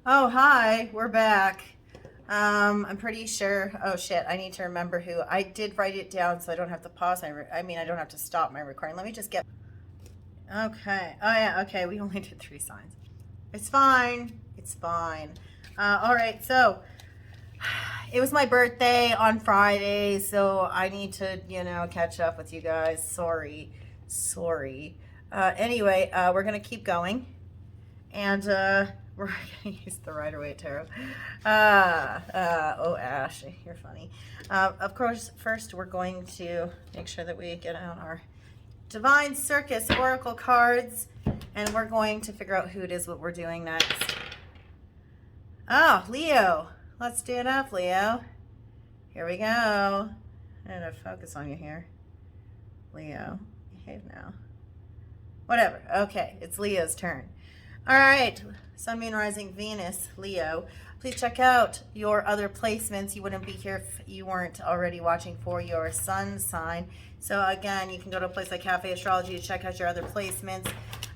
Oh, hi, we're back. I'm pretty sure. Oh shit, I need to remember who. I did write it down so I don't have to pause I don't have to stop my recording. Let me just get. Okay. Oh yeah. Okay. We only did 3 signs. It's fine. It's fine. All right. So it was my birthday on Friday, so I need to, catch up with you guys. Sorry. Anyway, we're gonna keep going, and we're gonna use the Rider-Waite tarot. Oh, Ash, you're funny. Of course, first we're going to make sure that we get out our Divine Circus Oracle cards, and we're going to figure out who it is, what we're doing next. Oh, Leo. Let's do it up, Leo. Here we go. I'm gonna focus on you here. Leo, behave now. Whatever. Okay, it's Leo's turn. All right, Sun, Moon, Rising, Venus, Leo. Please check out your other placements. You wouldn't be here if you weren't already watching for your sun sign. So again, you can go to a place like Cafe Astrology to check out your other placements.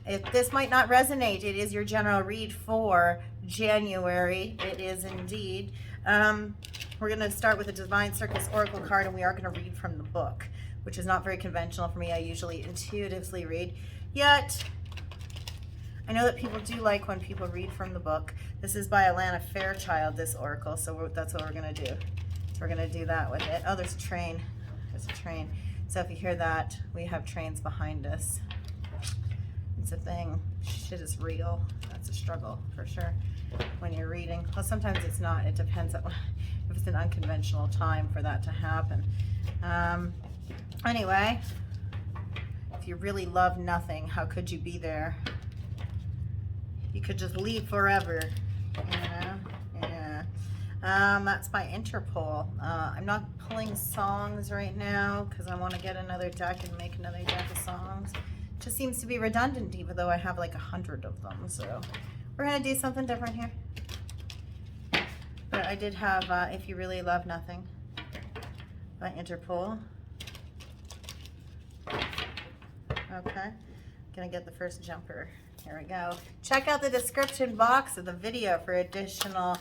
If this might not resonate, it is your general read for January. It is indeed. We're going to start with a Divine Circus Oracle card, and we are going to read from the book, which is not very conventional for me. I usually intuitively read. Yet, I know that people do like when people read from the book. This is by Alana Fairchild, this oracle, so that's what we're going to do. So we're going to do that with it. Oh, there's a train. There's a train. So if you hear that, we have trains behind us. It's a thing. Shit is real. That's a struggle, for sure, when you're reading. Well, sometimes it's not. It depends on if it's an unconventional time for that to happen. Anyway, if you really love nothing, how could you be there? You could just leave forever, Yeah. That's by Interpol. I'm not pulling songs right now because I want to get another deck and make another deck of songs. Just seems to be redundant, even though I have like 100 of them. So we're gonna do something different here. But I did have If You Really Love Nothing by Interpol. Okay, gonna get the first jumper. Here we go. Check out the description box of the video for additional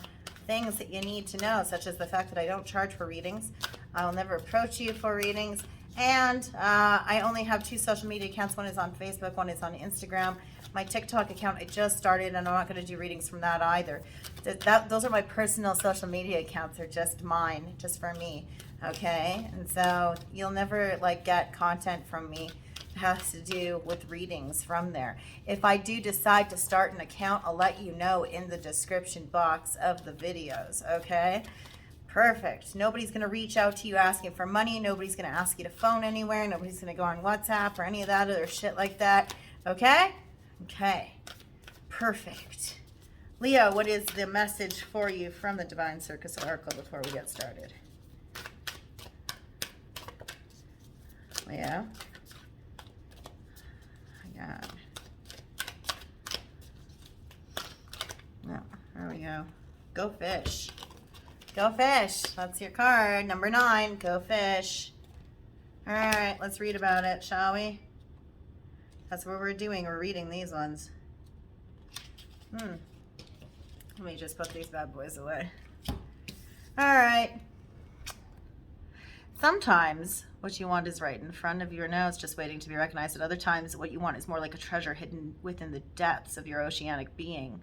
things that you need to know, such as the fact that I don't charge for readings. I will never approach you for readings. And I only have 2 social media accounts. One is on Facebook, one is on Instagram. My TikTok account I just started, and I'm not going to do readings from that either. Those are my personal social media accounts. They're just mine, just for me. Okay? And so you'll never get content from me has to do with readings from there. If I do decide to start an account, I'll let you know in the description box of the videos, okay? Perfect. Nobody's going to reach out to you asking for money. Nobody's going to ask you to phone anywhere. Nobody's going to go on WhatsApp or any of that other shit like that, okay? Okay. Perfect. Leo, what is the message for you from the Divine Circus Oracle before we get started? Leo? God. No, there we go. Go fish. Go fish. That's your card. Number 9. Go fish. All right, let's read about it, shall we? That's what we're doing. We're reading these ones. Let me just put these bad boys away. All right. Sometimes what you want is right in front of your nose, just waiting to be recognized. At other times, what you want is more like a treasure hidden within the depths of your oceanic being.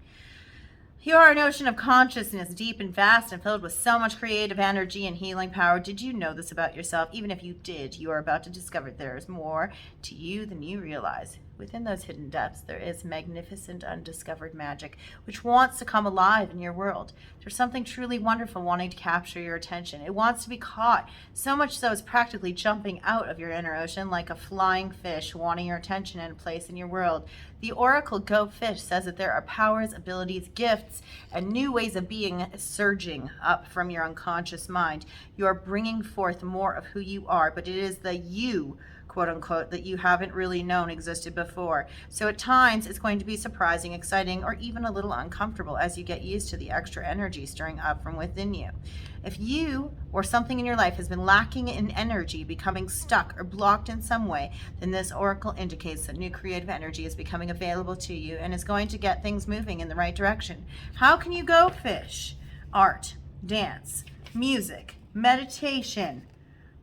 You are an ocean of consciousness, deep and vast and filled with so much creative energy and healing power. Did you know this about yourself? Even if you did, you are about to discover there is more to you than you realize. Within those hidden depths, there is magnificent undiscovered magic which wants to come alive in your world. There's something truly wonderful wanting to capture your attention. It wants to be caught, so much so it's practically jumping out of your inner ocean like a flying fish wanting your attention and a place in your world. The Oracle Go Fish says that there are powers, abilities, gifts, and new ways of being surging up from your unconscious mind. You are bringing forth more of who you are, but it is the you quote unquote, that you haven't really known existed before. So at times it's going to be surprising, exciting, or even a little uncomfortable as you get used to the extra energy stirring up from within you. If you or something in your life has been lacking in energy, becoming stuck or blocked in some way, then this oracle indicates that new creative energy is becoming available to you and is going to get things moving in the right direction. How can you go, fish? Art, dance, music, meditation,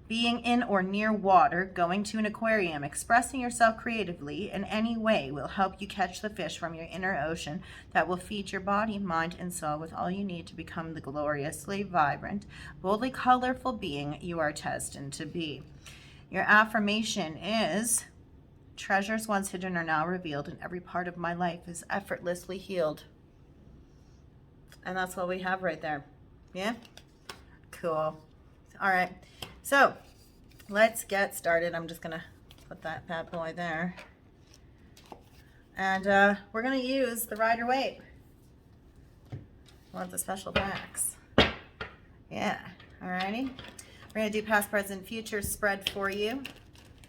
being in or near water, going to an aquarium, expressing yourself creatively in any way will help you catch the fish from your inner ocean that will feed your body, mind, and soul with all you need to become the gloriously vibrant, boldly colorful being you are destined to be. Your affirmation is, treasures once hidden are now revealed, and every part of my life is effortlessly healed. And that's what we have right there. Yeah? Cool. All right. So let's get started. I'm just going to put that bad boy there. And we're going to use the Rider-Waite. Want the special backs. Yeah. Alrighty. We're going to do past, present, future spread for you.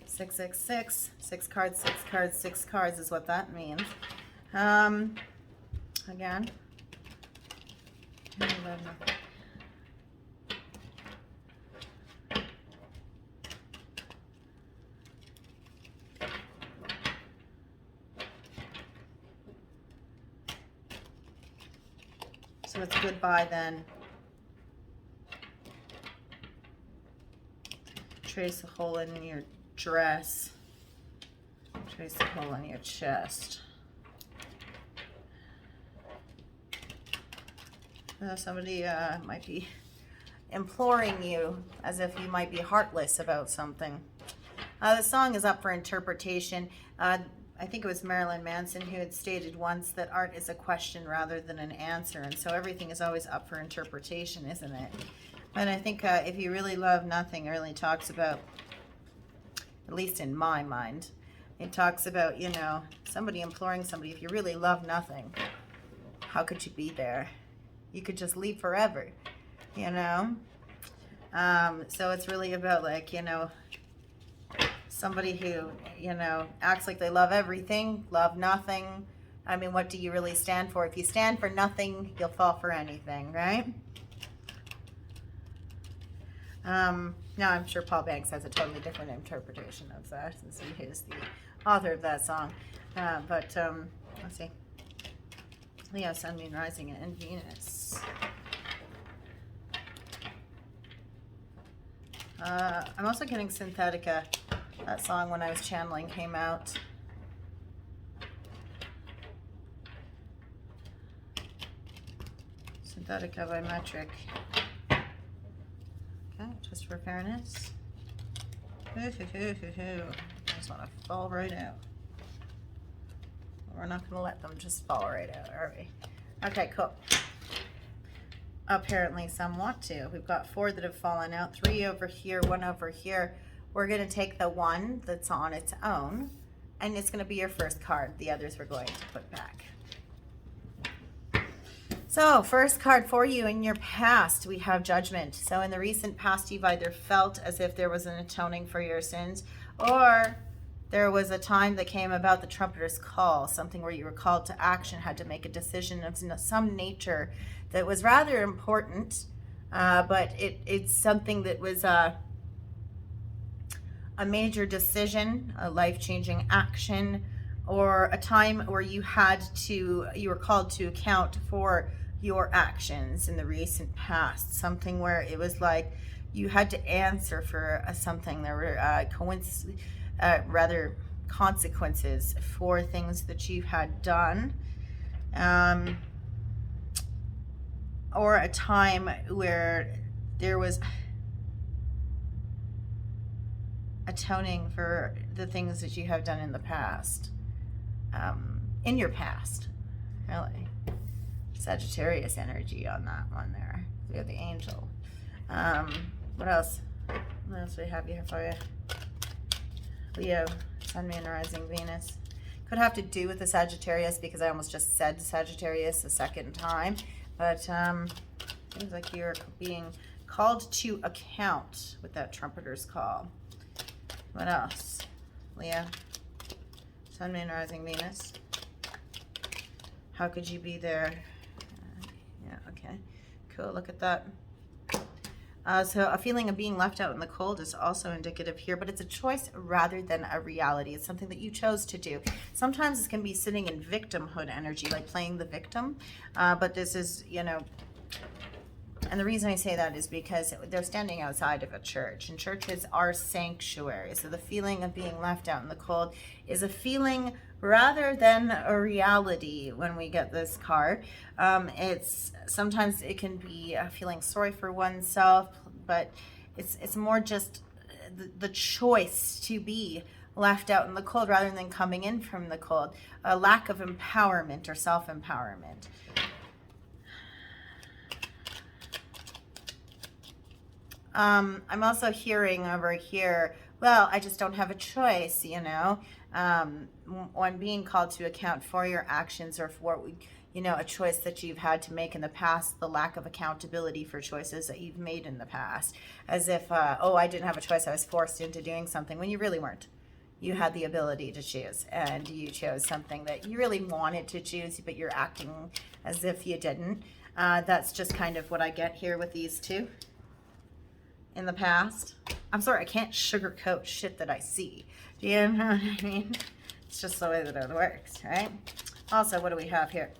666. 6 cards, 6 cards, 6 cards is what that means. Again. So it's goodbye then. Trace a hole in your dress. Trace a hole in your chest. Somebody might be imploring you as if you might be heartless about something. The song is up for interpretation. I think it was Marilyn Manson who had stated once that art is a question rather than an answer, and so everything is always up for interpretation, isn't it? And I think if you really love nothing, it really talks about, at least in my mind, it talks about, you know, somebody imploring somebody, if you really love nothing, how could you be there? You could just leave forever, you know? So it's really about, like, you know, somebody who, you know, acts like they love everything, love nothing. I mean, what do you really stand for? If you stand for nothing, you'll fall for anything, right? Now, I'm sure Paul Banks has a totally different interpretation of that, since he is the author of that song. But let's see. Leo, Sun, Moon, Rising, and Venus. I'm also getting Synthetica. That song, when I was channeling, came out. Synthetica by Metric. Okay, just for fairness. I just want to fall right out. We're not going to let them just fall right out, are we? Okay, cool. Apparently some want to. We've got 4 that have fallen out, 3 over here, 1 over here. We're going to take the one that's on its own, and it's going to be your first card. The others we're going to put back. So, first card for you in your past, we have Judgment. So in the recent past, you've either felt as if there was an atoning for your sins, or there was a time that came about the trumpeter's call, something where you were called to action, had to make a decision of some nature that was rather important, but it's something that was a major decision, a life-changing action, or a time where you were called to account for your actions in the recent past. Something where it was like you had to answer for something. There were rather consequences for things that you had done, or a time where there was atoning for the things that you have done in the past, in your past, really. Sagittarius energy on that one there. We have the angel. What else? What else do we have here for you? Leo, Sun, Moon, Rising, Venus. Could have to do with the Sagittarius because I almost just said Sagittarius a second time. But seems like you're being called to account with that trumpeter's call. What else? Leo. Sun, Moon, Rising, Venus. How could you be there? Yeah, okay. Cool, look at that. So a feeling of being left out in the cold is also indicative here, but it's a choice rather than a reality. It's something that you chose to do. Sometimes it can be sitting in victimhood energy, like playing the victim, but this is, you know, and the reason I say that is because they're standing outside of a church, and churches are sanctuaries. So the feeling of being left out in the cold is a feeling rather than a reality when we get this card. It's sometimes it can be feeling sorry for oneself, but it's more just the choice to be left out in the cold rather than coming in from the cold. A lack of empowerment or self-empowerment. I'm also hearing over here, well, I just don't have a choice, you know, when being called to account for your actions or for, you know, a choice that you've had to make in the past, the lack of accountability for choices that you've made in the past, as if, oh, I didn't have a choice, I was forced into doing something, when you really weren't. You had the ability to choose, and you chose something that you really wanted to choose, but you're acting as if you didn't. That's just kind of what I get here with these two. In the past. I'm sorry, I can't sugarcoat shit that I see. Do you know what I mean? It's just the way that it works, right? Also, what do we have here?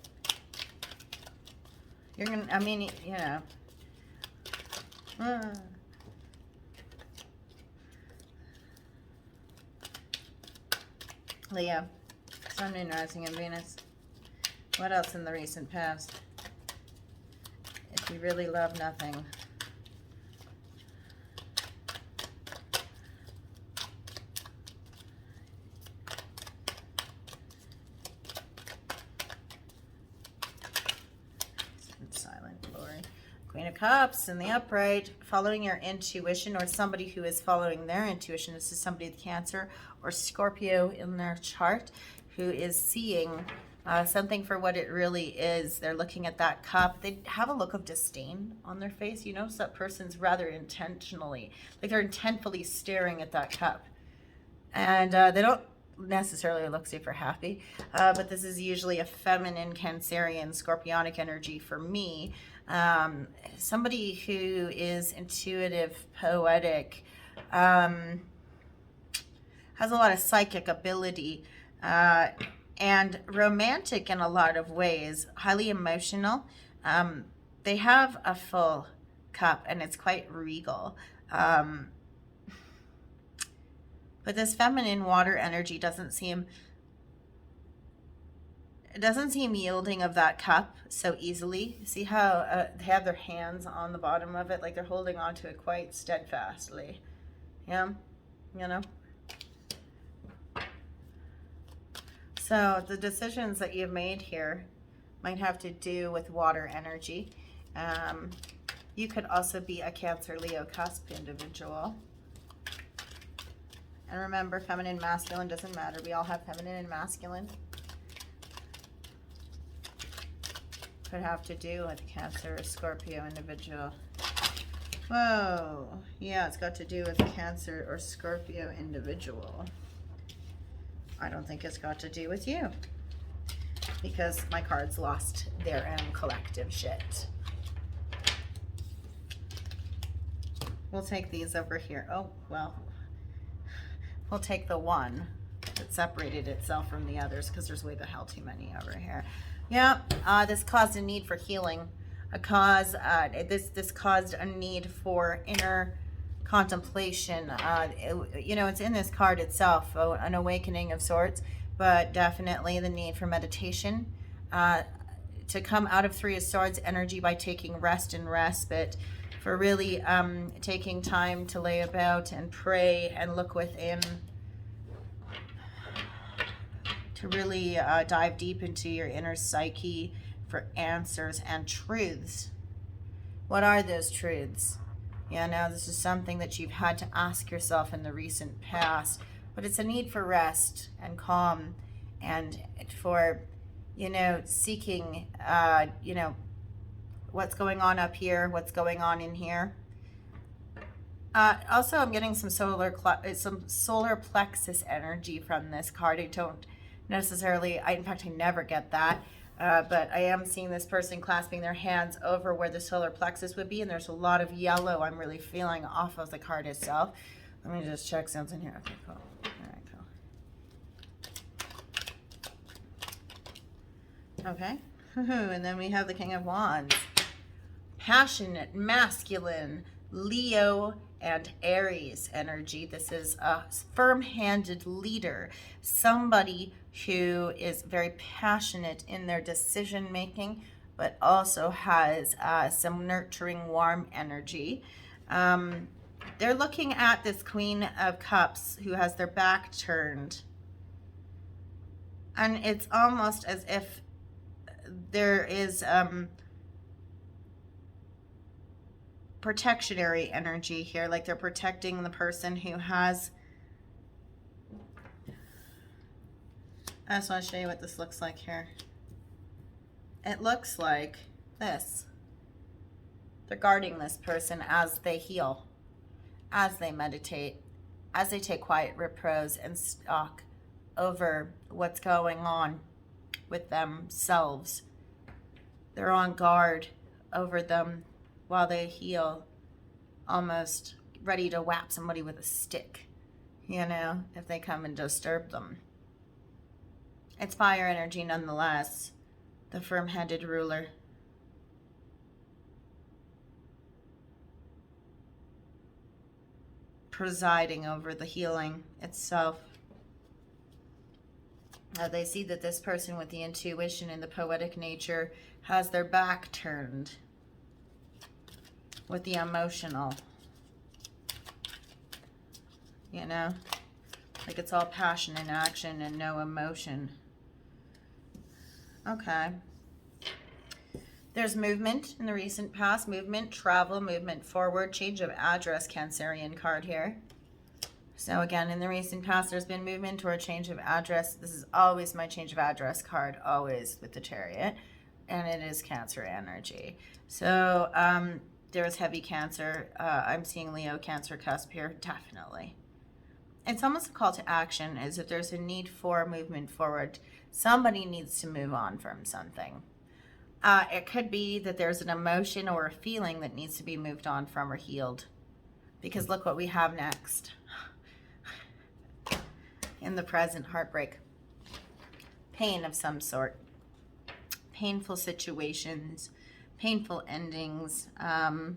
You're gonna, I mean, you know. Leo, Sun, Moon, Rising, and Venus. What else in the recent past? If you really love nothing. Queen of Cups in the upright, following your intuition, or somebody who is following their intuition. This is somebody with Cancer or Scorpio in their chart who is seeing something for what it really is. They're looking at that cup. They have a look of disdain on their face. You notice that person's rather intentionally, like they're intentfully staring at that cup. And they don't necessarily look super happy, but this is usually a feminine Cancerian Scorpionic energy for me. Somebody who is intuitive, poetic, has a lot of psychic ability, and romantic in a lot of ways, highly emotional. They have a full cup and it's quite regal. But this feminine water energy doesn't seem yielding of that cup so easily. See how they have their hands on the bottom of it, like they're holding on to it quite steadfastly. Yeah, you know. So the decisions that you've made here might have to do with water energy. You could also be a Cancer, Leo, cusp individual. And remember, feminine, masculine doesn't matter. We all have feminine and masculine. Could have to do with Cancer or Scorpio individual. Whoa. Yeah, it's got to do with Cancer or Scorpio individual. I don't think it's got to do with you, because my cards lost their own collective shit. We'll take these over here. Oh, well, we'll take the one that separated itself from the others, because there's way the hell too many over here. Yeah, this caused a need for healing. This caused a need for inner contemplation. You know, it's in this card itself, an awakening of sorts, but definitely the need for meditation, to come out of Three of Swords energy by taking rest and respite, for really taking time to lay about and pray and look within, to really dive deep into your inner psyche for answers and truths. What are those truths? Yeah, now this is something that you've had to ask yourself in the recent past, but it's a need for rest and calm, and for, you know, seeking, you know, what's going on up here, what's going on in here. Also, I'm getting some solar plexus energy from this card. I don't necessarily, in fact, I never get that. But I am seeing this person clasping their hands over where the solar plexus would be, and there's a lot of yellow I'm really feeling off of the card itself. Let me just check something here. Okay, cool. All right, cool. Okay. And then we have the King of Wands. Passionate, masculine, Leo and Aries energy. This is a firm-handed leader, somebody who is very passionate in their decision making, but also has some nurturing, warm energy. They're looking at this Queen of Cups who has their back turned, and it's almost as if there is protectionary energy here, like they're protecting the person who has. I just want to show you what this looks like here. It looks like this. They're guarding this person as they heal, as they meditate, as they take quiet repose and stalk over what's going on with themselves. They're on guard over them while they heal, almost ready to whap somebody with a stick, you know, if they come and disturb them. It's fire energy nonetheless, the firm-handed ruler. Presiding over the healing itself. They see that this person with the intuition and the poetic nature has their back turned with the emotional, you know, like it's all passion and action and no emotion. Okay. There's movement in the recent past, movement, travel, movement forward, change of address, Cancerian card here. So again, in the recent past, there's been movement or a change of address. This is always my change of address card, always with the Chariot, and it is Cancer energy. So there's heavy Cancer. I'm seeing Leo Cancer cusp here, definitely. It's almost a call to action, is if there's a need for movement forward. Somebody needs to move on from something. It could be that there's an emotion or a feeling that needs to be moved on from or healed. Because look what we have next. In the present, heartbreak. Pain of some sort. Painful situations. Painful endings. But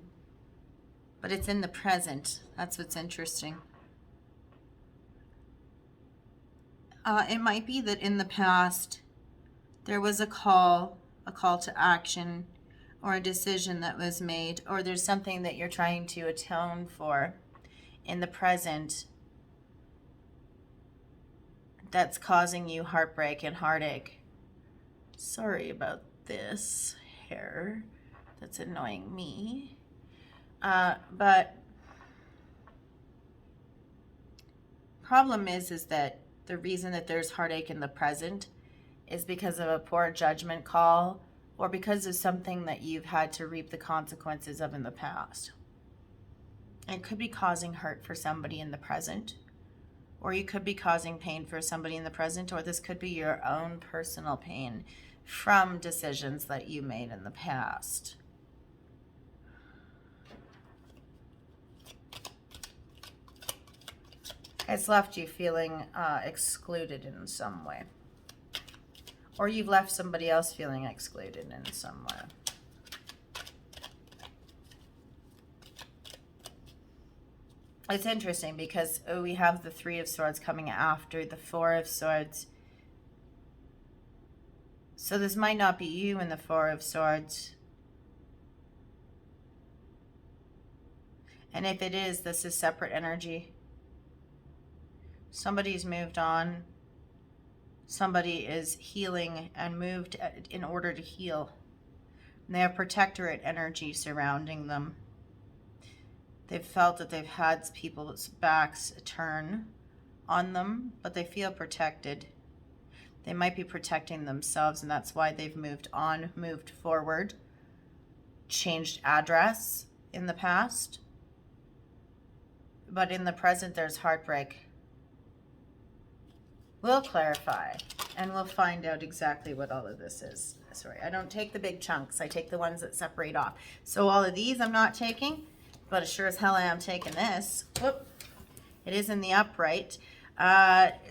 it's in the present. That's what's interesting. It might be that in the past there was a call to action, or a decision that was made, or there's something that you're trying to atone for in the present that's causing you heartbreak and heartache. Sorry about this hair. That's annoying me. But problem is that the reason that there's heartache in the present is because of a poor judgment call, or because of something that you've had to reap the consequences of in the past. It could be causing hurt for somebody in the present, or you could be causing pain for somebody in the present, or this could be your own personal pain from decisions that you made in the past. It's left you feeling excluded in some way. Or you've left somebody else feeling excluded in some way. It's interesting because we have the Three of Swords coming after the Four of Swords. So this might not be you in the Four of Swords. And if it is, this is separate energy. Somebody's moved on. Somebody is healing and moved in order to heal. And they have protectorate energy surrounding them. They've felt that they've had people's backs turn on them, but they feel protected. They might be protecting themselves, and that's why they've moved on, moved forward, changed address in the past. but in the present there's heartbreak. We'll clarify, and we'll find out exactly what all of this is. Sorry, I don't take the big chunks. I take the ones that separate off. So all of these I'm not taking, but sure as hell I am taking this. Whoop. It is in the upright.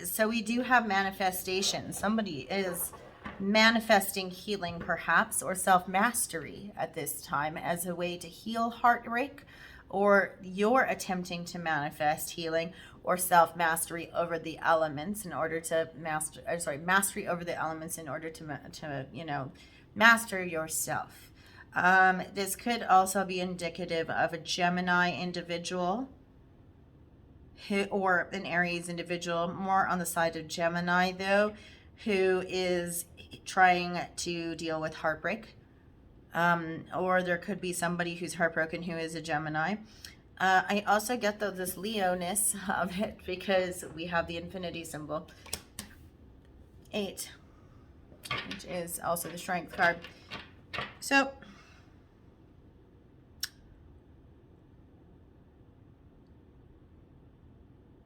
So we do have manifestation. Somebody is manifesting healing perhaps, or self-mastery at this time as a way to heal heartbreak, or you're attempting to manifest healing or self-mastery over the elements in order to mastery over the elements in order to you know, master yourself. This could also be indicative of a Gemini individual or an Aries individual, more on the side of Gemini though, who is trying to deal with heartbreak. Or there could be somebody who's heartbroken who is a Gemini. I also get though this Leo-ness of it because we have the infinity symbol. 8, which is also the strength card. So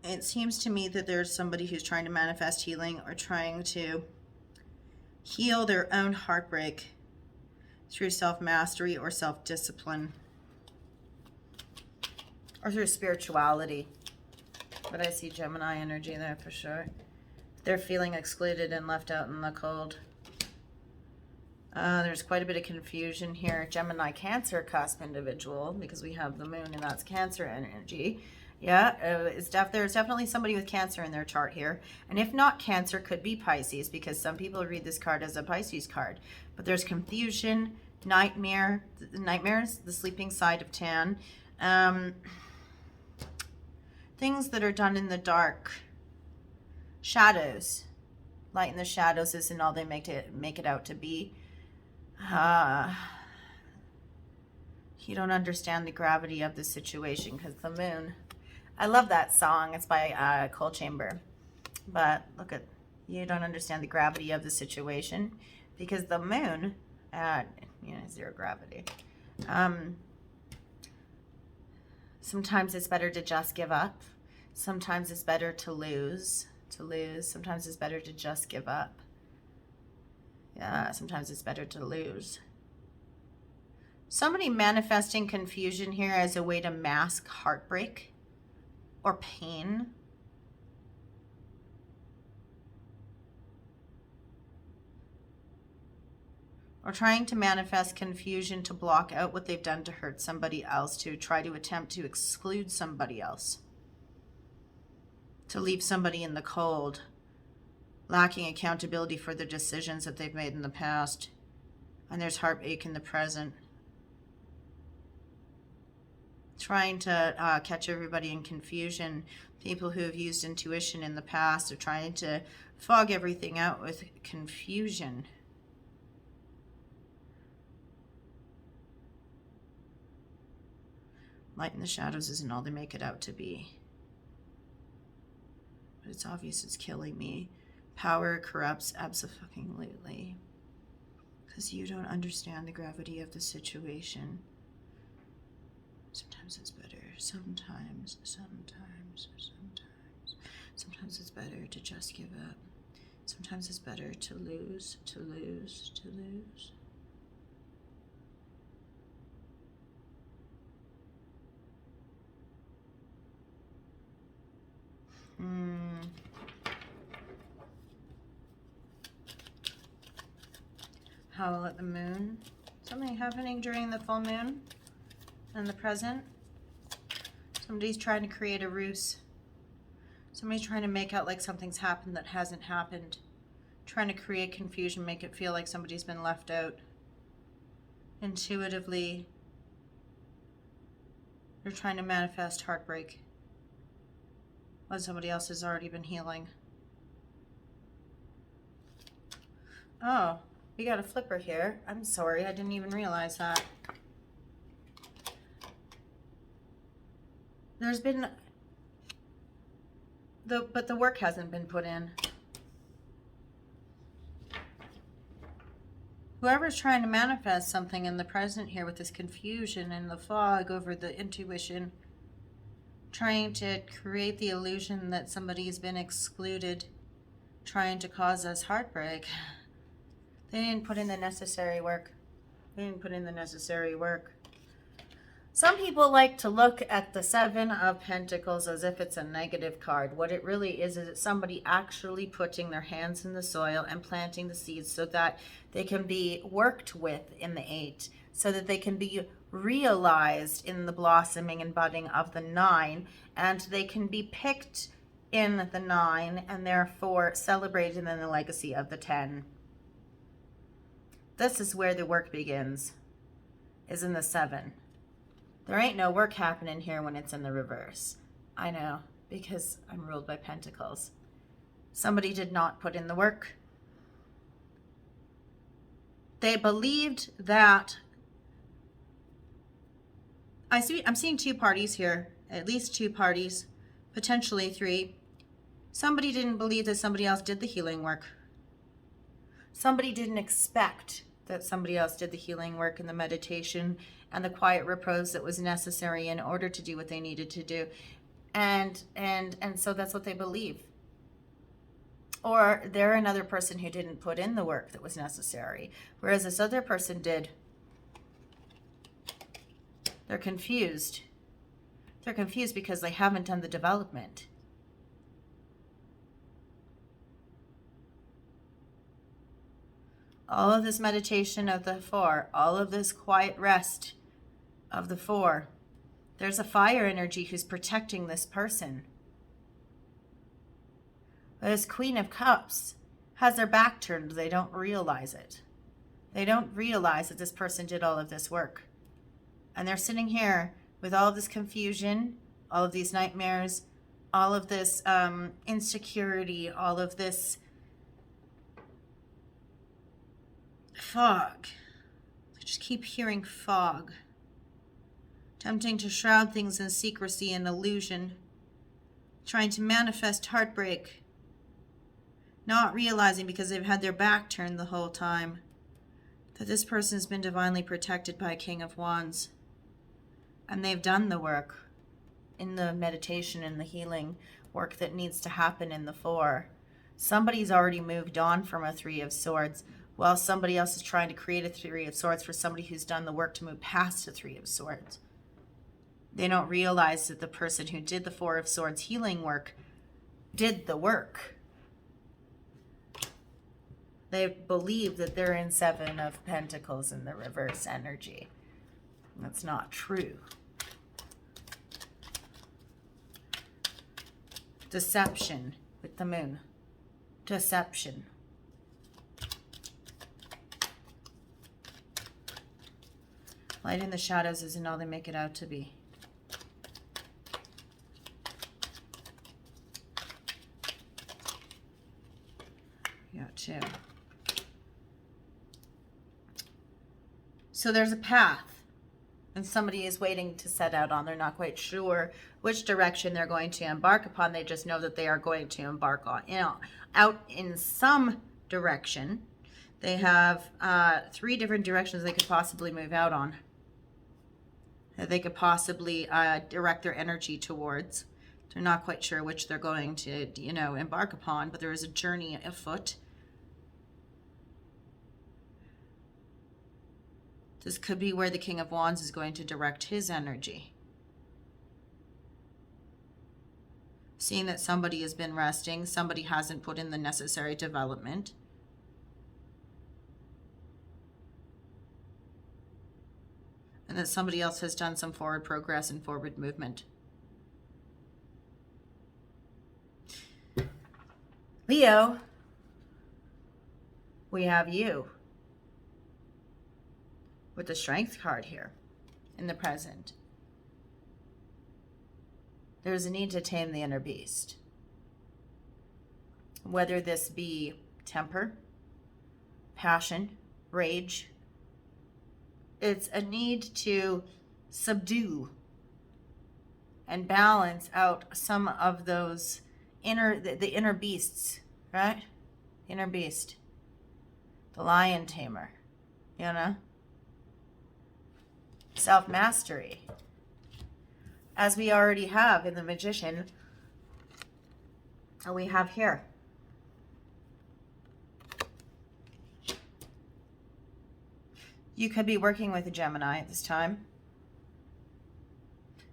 it seems to me that there's somebody who's trying to manifest healing or trying to heal their own heartbreak through self-mastery or self-discipline, or through spirituality. But I see Gemini energy there for sure. They're feeling excluded and left out in the cold. There's quite a bit of confusion here. Gemini Cancer cusp individual, because we have the moon and that's Cancer energy. Yeah, there's definitely somebody with Cancer in their chart here. And if not Cancer, could be Pisces, because some people read this card as a Pisces card. But there's confusion, nightmares, the sleeping side of Tan. Things that are done in the dark. Shadows. Light in the shadows isn't all they make it out to be. You don't understand the gravity of the situation because the moon. I love that song. It's by Coal Chamber. But look at, you don't understand the gravity of the situation because the moon at, you know, 0 gravity. Sometimes it's better to just give up. Sometimes it's better to lose. Sometimes it's better to just give up. Yeah, sometimes it's better to lose. Somebody manifesting confusion here as a way to mask heartbreak or pain. Or trying to manifest confusion to block out what they've done to hurt somebody else, to try to attempt to exclude somebody else, to leave somebody in the cold, lacking accountability for the decisions that they've made in the past. And there's heartache in the present. Trying to catch everybody in confusion. People who have used intuition in the past are trying to fog everything out with confusion. Light in the shadows isn't all they make it out to be. But it's obvious it's killing me. Power corrupts abso-fucking-lutely. Because you don't understand the gravity of the situation. Sometimes it's better. Sometimes it's better to just give up. Sometimes it's better to lose. Howl at the moon. Something happening during the full moon and the present. Somebody's trying to create a ruse. Somebody's trying to make out like something's happened that hasn't happened. Trying to create confusion, make it feel like somebody's been left out. Intuitively, they're trying to manifest heartbreak when somebody else has already been healing. Oh, we got a flipper here. I'm sorry, I didn't even realize that. There's been, but the work hasn't been put in. Whoever's trying to manifest something in the present here with this confusion and the fog over the intuition, trying to create the illusion that somebody's been excluded, trying to cause us heartbreak. They didn't put in the necessary work. They didn't put in the necessary work. Some people like to look at the Seven of Pentacles as if it's a negative card. What it really is it's somebody actually putting their hands in the soil and planting the seeds so that they can be worked with in the 8, so that they can be realized in the blossoming and budding of the 9, and they can be picked in the 9 and therefore celebrated in the legacy of the 10. This is where the work begins, is in the 7. There ain't no work happening here when it's in the reverse. I know, because I'm ruled by Pentacles. Somebody did not put in the work. They believed that... I'm seeing 2 parties here, at least 2 parties, potentially 3. Somebody didn't believe that somebody else did the healing work. Somebody didn't expect that somebody else did the healing work and the meditation and the quiet repose that was necessary in order to do what they needed to do. And so that's what they believe. Or they're another person who didn't put in the work that was necessary, whereas this other person did. They're confused. They're confused because they haven't done the development. All of this meditation of the 4, all of this quiet rest of the 4, there's a fire energy who's protecting this person. But this Queen of Cups has their back turned. They don't realize it. They don't realize that this person did all of this work. And they're sitting here with all of this confusion, all of these nightmares, all of this insecurity, all of this fog. I just keep hearing fog. Attempting to shroud things in secrecy and illusion. Trying to manifest heartbreak. Not realizing, because they've had their back turned the whole time, that this person's been divinely protected by a King of Wands. And they've done the work in the meditation and the healing work that needs to happen in the 4. Somebody's already moved on from a 3 of Swords, while somebody else is trying to create a 3 of Swords for somebody who's done the work to move past a 3 of Swords. They don't realize that the person who did the 4 of Swords healing work did the work. They believe that they're in 7 of Pentacles in the reverse energy. That's not true. Deception with the Moon. Deception. Light in the shadows isn't all they make it out to be. Yeah, too. So there's a path, and somebody is waiting to set out on. They're not quite sure which direction they're going to embark upon. They just know that they are going to embark on, out in some direction. They have 3 different directions they could possibly move out on. That they could possibly direct their energy towards. They're not quite sure which they're going to, embark upon, but there is a journey afoot. This could be where the King of Wands is going to direct his energy. Seeing that somebody has been resting, somebody hasn't put in the necessary development. And that somebody else has done some forward progress and forward movement. Leo, we have you with the Strength card here in the present. There's a need to tame the inner beast. Whether this be temper, passion, rage, it's a need to subdue and balance out some of those the inner beasts, right? Inner beast. The lion tamer, Self-mastery. as we already have in the Magician, and we have here. You could be working with a Gemini at this time.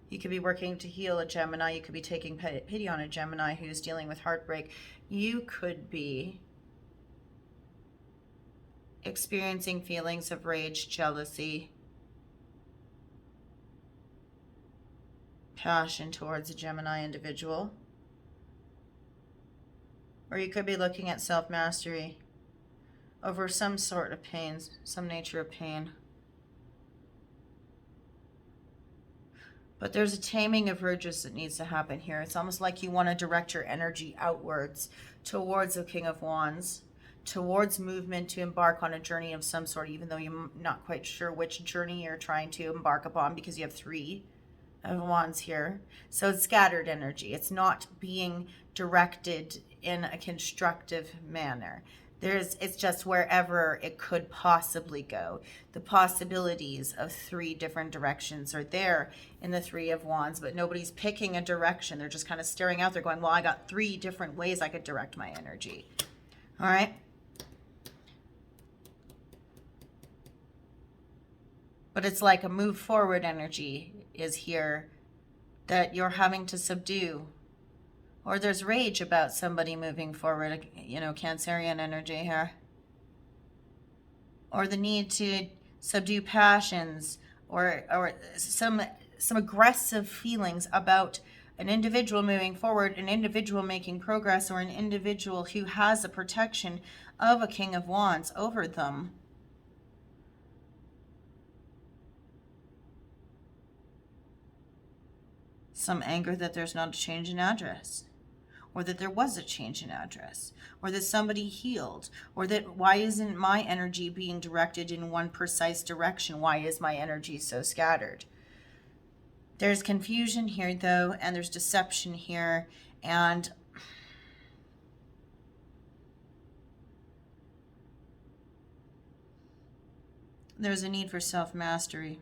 You could be working to heal a Gemini. You could be taking pity on a Gemini who's dealing with heartbreak. You could be experiencing feelings of rage, jealousy, passion towards a Gemini individual. Or you could be looking at self-mastery over some sort of pain, some nature of pain. But there's a taming of urges that needs to happen here. It's almost like you want to direct your energy outwards towards the King of Wands, towards movement to embark on a journey of some sort, even though you're not quite sure which journey you're trying to embark upon, because you have 3 of Wands here. So it's scattered energy. It's not being directed in a constructive manner. It's just wherever it could possibly go. The possibilities of 3 different directions are there in the 3 of Wands, but nobody's picking a direction. They're just kind of staring out there going, well, I got 3 different ways I could direct my energy. All right. But it's like a move forward energy is here that you're having to subdue. Or there's rage about somebody moving forward, you know, Cancerian energy here. Or the need to subdue passions or some aggressive feelings about an individual moving forward, an individual making progress, or an individual who has the protection of a King of Wands over them. Some anger that there's not a change in address, or that there was a change in address, or that somebody healed, or that why isn't my energy being directed in one precise direction? Why is my energy so scattered? There's confusion here, though, and there's deception here, and there's a need for self-mastery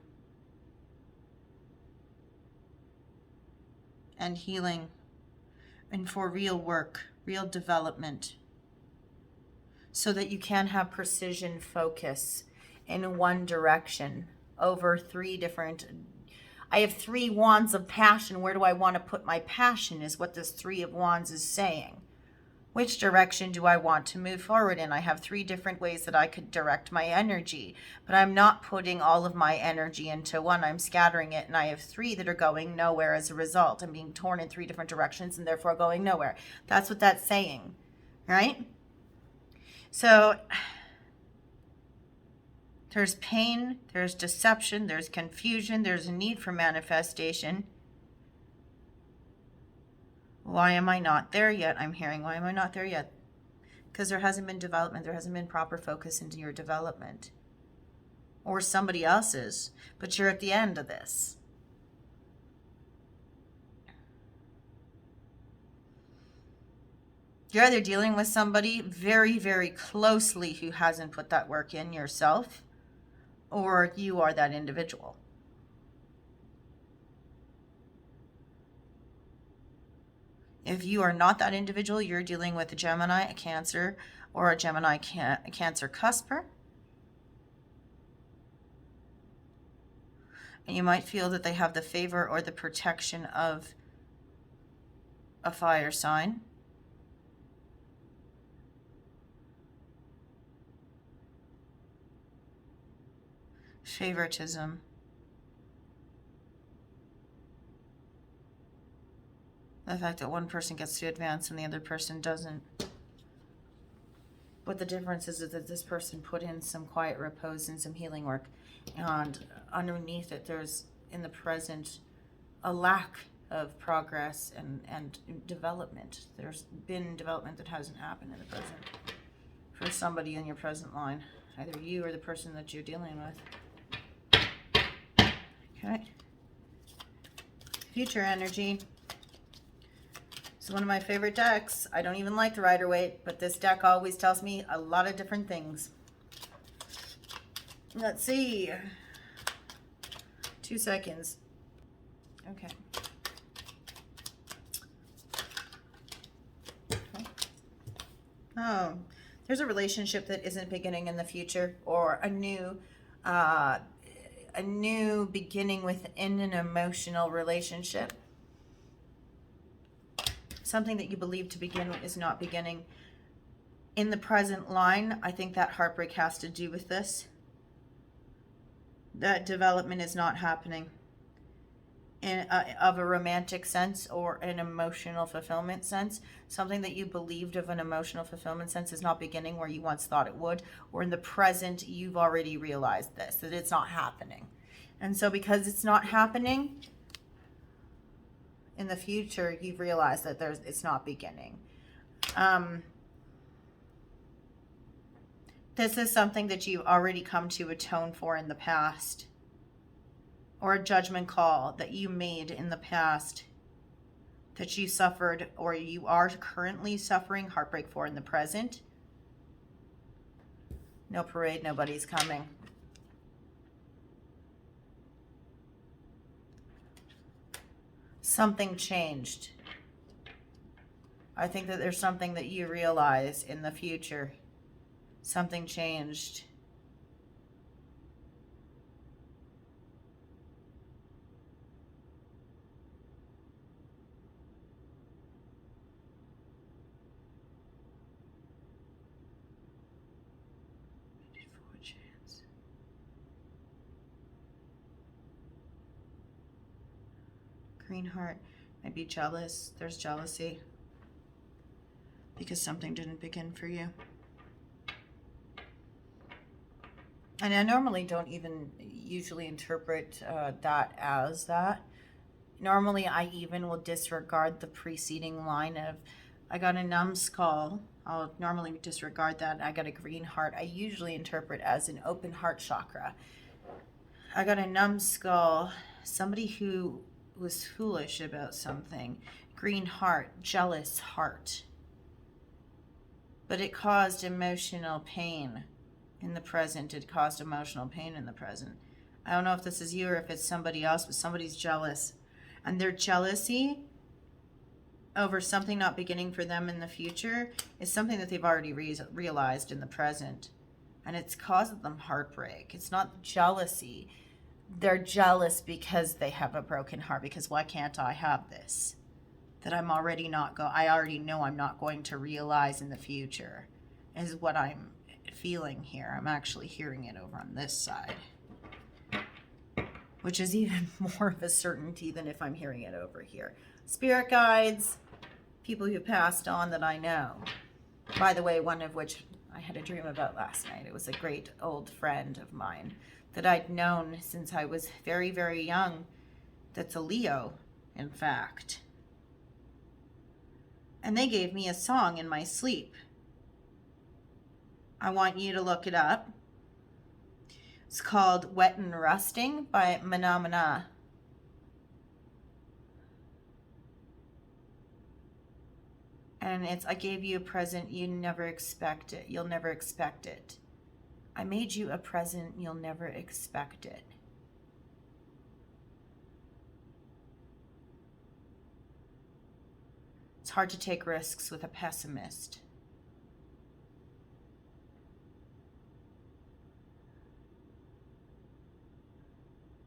and healing, and for real work, real development, so that you can have precision focus in one direction over 3 different. I have 3 wands of passion. Where do I want to put my passion is what this 3 of Wands is saying. Which direction do I want to move forward in? I have 3 different ways that I could direct my energy, but I'm not putting all of my energy into one. I'm scattering it, and I have 3 that are going nowhere as a result. I'm being torn in 3 different directions and therefore going nowhere. That's what that's saying, right? So there's pain, there's deception, there's confusion, there's a need for manifestation. Why am I not there yet? I'm hearing, why am I not there yet? Because there hasn't been development. There hasn't been proper focus into your development. Or somebody else's, but you're at the end of this. You're either dealing with somebody very, very closely who hasn't put that work in yourself, or you are that individual. If you are not that individual, you're dealing with a Gemini, a Cancer, or a Gemini Cancer cusper. And you might feel that they have the favor or the protection of a fire sign. Favoritism. The fact that one person gets to advance and the other person doesn't. But the difference is that this person put in some quiet repose and some healing work. And underneath it, there's, in the present, a lack of progress and development. There's been development that hasn't happened in the present for somebody in your present line. Either you or the person that you're dealing with. Okay. Future energy. It's one of my favorite decks. I don't even like the Rider-Waite, but this deck always tells me a lot of different things. Let's see. 2 seconds. Okay. Oh, there's a relationship that isn't beginning in the future, or a new beginning within an emotional relationship. Something that you believe to begin is not beginning. In the present line, I think that heartbreak has to do with this. That development is not happening in of a romantic sense or an emotional fulfillment sense. Something that you believed of an emotional fulfillment sense is not beginning where you once thought it would, or in the present, you've already realized this, that it's not happening. And so because it's not happening, in the future, you've realized that it's not beginning. This is something that you've already come to atone for in the past, or a judgment call that you made in the past that you suffered or you are currently suffering heartbreak for in the present. No parade, nobody's coming. Something changed. I think that there's something that you realize in the future. Something changed. Green heart might be jealous. There's jealousy because something didn't begin for you. And I normally don't even usually interpret that as that. Normally I even will disregard the preceding line of, I got a numbskull. I'll normally disregard that. I got a green heart. I usually interpret as an open heart chakra. I got a numbskull, somebody who was foolish about something. Green heart, jealous heart. But it caused emotional pain in the present. It caused emotional pain in the present. I don't know if this is you or if it's somebody else, but somebody's jealous. And their jealousy over something not beginning for them in the future is something that they've already realized in the present. And it's caused them heartbreak. It's not jealousy. They're jealous because they have a broken heart. Because why can't I have this? That I'm already not I already know I'm not going to realize in the future is what I'm feeling here. I'm actually hearing it over on this side, which is even more of a certainty than if I'm hearing it over here. Spirit guides, people who passed on that I know. By the way, one of which I had a dream about last night. It was a great old friend of mine that I'd known since I was very, very young. That's a Leo, in fact. And they gave me a song in my sleep. I want you to look it up. It's called Wet and Rusting by Mana. And it's, I gave you a present you never expect it. You'll never expect it. I made you a present you'll never expect it. It's hard to take risks with a pessimist.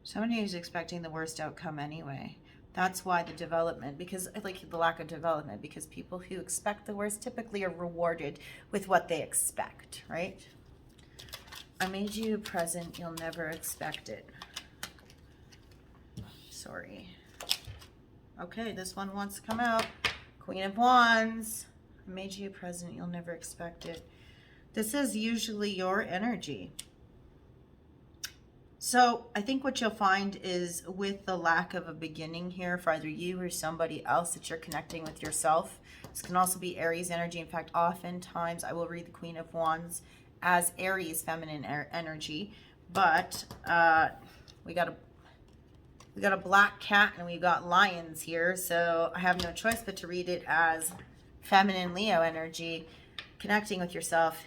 Somebody who's expecting the worst outcome anyway. That's why the development, because I like the lack of development, because people who expect the worst typically are rewarded with what they expect, right? I made you a present, you'll never expect it. Sorry. Okay, this one wants to come out. Queen of Wands. I made you a present, you'll never expect it. This is usually your energy. So I think what you'll find is with the lack of a beginning here for either you or somebody else, that you're connecting with yourself. This can also be Aries energy. In fact, oftentimes I will read the Queen of Wands as Aries feminine energy, but we got a black cat and we got lions here, so I have no choice but to read it as feminine Leo energy, connecting with yourself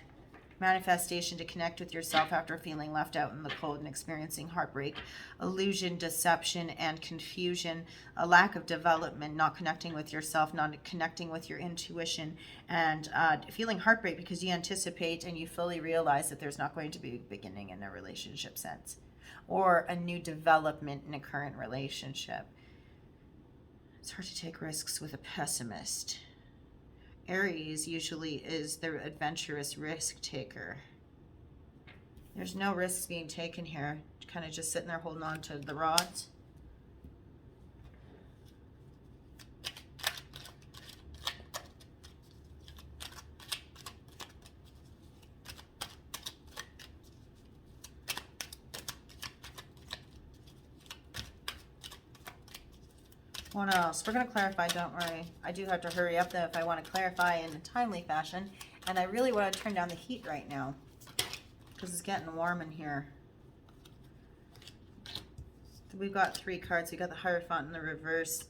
manifestation to connect with yourself after feeling left out in the cold and experiencing heartbreak, illusion, deception, and confusion, a lack of development, not connecting with yourself, not connecting with your intuition, and feeling heartbreak because you anticipate and you fully realize that there's not going to be a beginning in a relationship sense or a new development in a current relationship. It's hard to take risks with a pessimist. Aries usually is the adventurous risk taker. There's no risks being taken here. Kind of just sitting there holding on to the rods. What else? We're going to clarify, don't worry. I do have to hurry up though if I want to clarify in a timely fashion. And I really want to turn down the heat right now because it's getting warm in here. We've got 3 cards. We got the Hierophant in the reverse.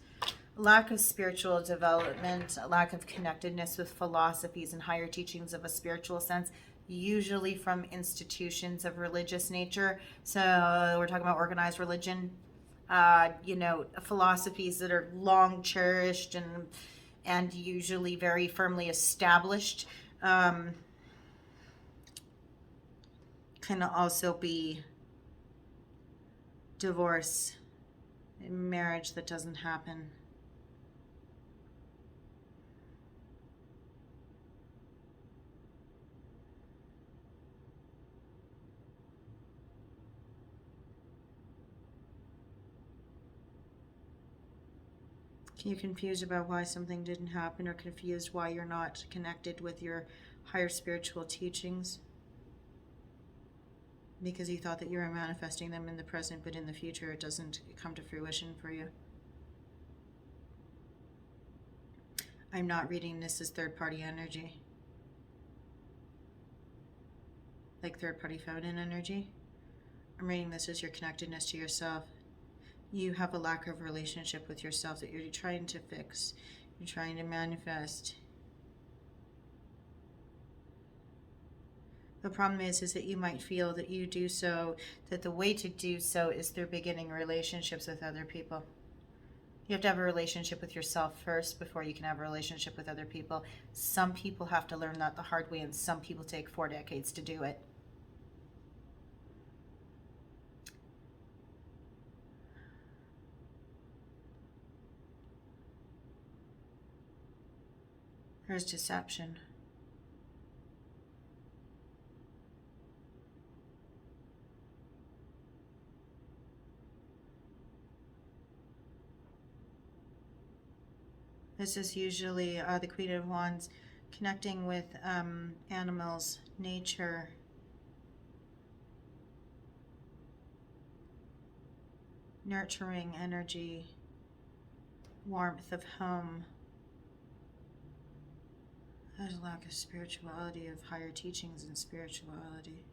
Lack of spiritual development, a lack of connectedness with philosophies and higher teachings of a spiritual sense, usually from institutions of religious nature. So we're talking about organized religion. You know, philosophies that are long cherished and usually very firmly established. Can also be divorce, marriage that doesn't happen. You're confused about why something didn't happen, or confused why you're not connected with your higher spiritual teachings because you thought that you were manifesting them in the present, but in the future it doesn't come to fruition for you. I'm not reading this as third-party energy, like third-party feminine energy. I'm reading this as your connectedness to yourself. You have a lack of relationship with yourself that you're trying to fix. You're trying to manifest. The problem is that you might feel that you do so, that the way to do so is through beginning relationships with other people. You have to have a relationship with yourself first before you can have a relationship with other people. Some people have to learn that the hard way, and some people take 4 decades to do it. There's deception. This is usually the Queen of Wands connecting with animals, nature, nurturing energy, warmth of home. There's a lack of spirituality, of higher teachings and spirituality.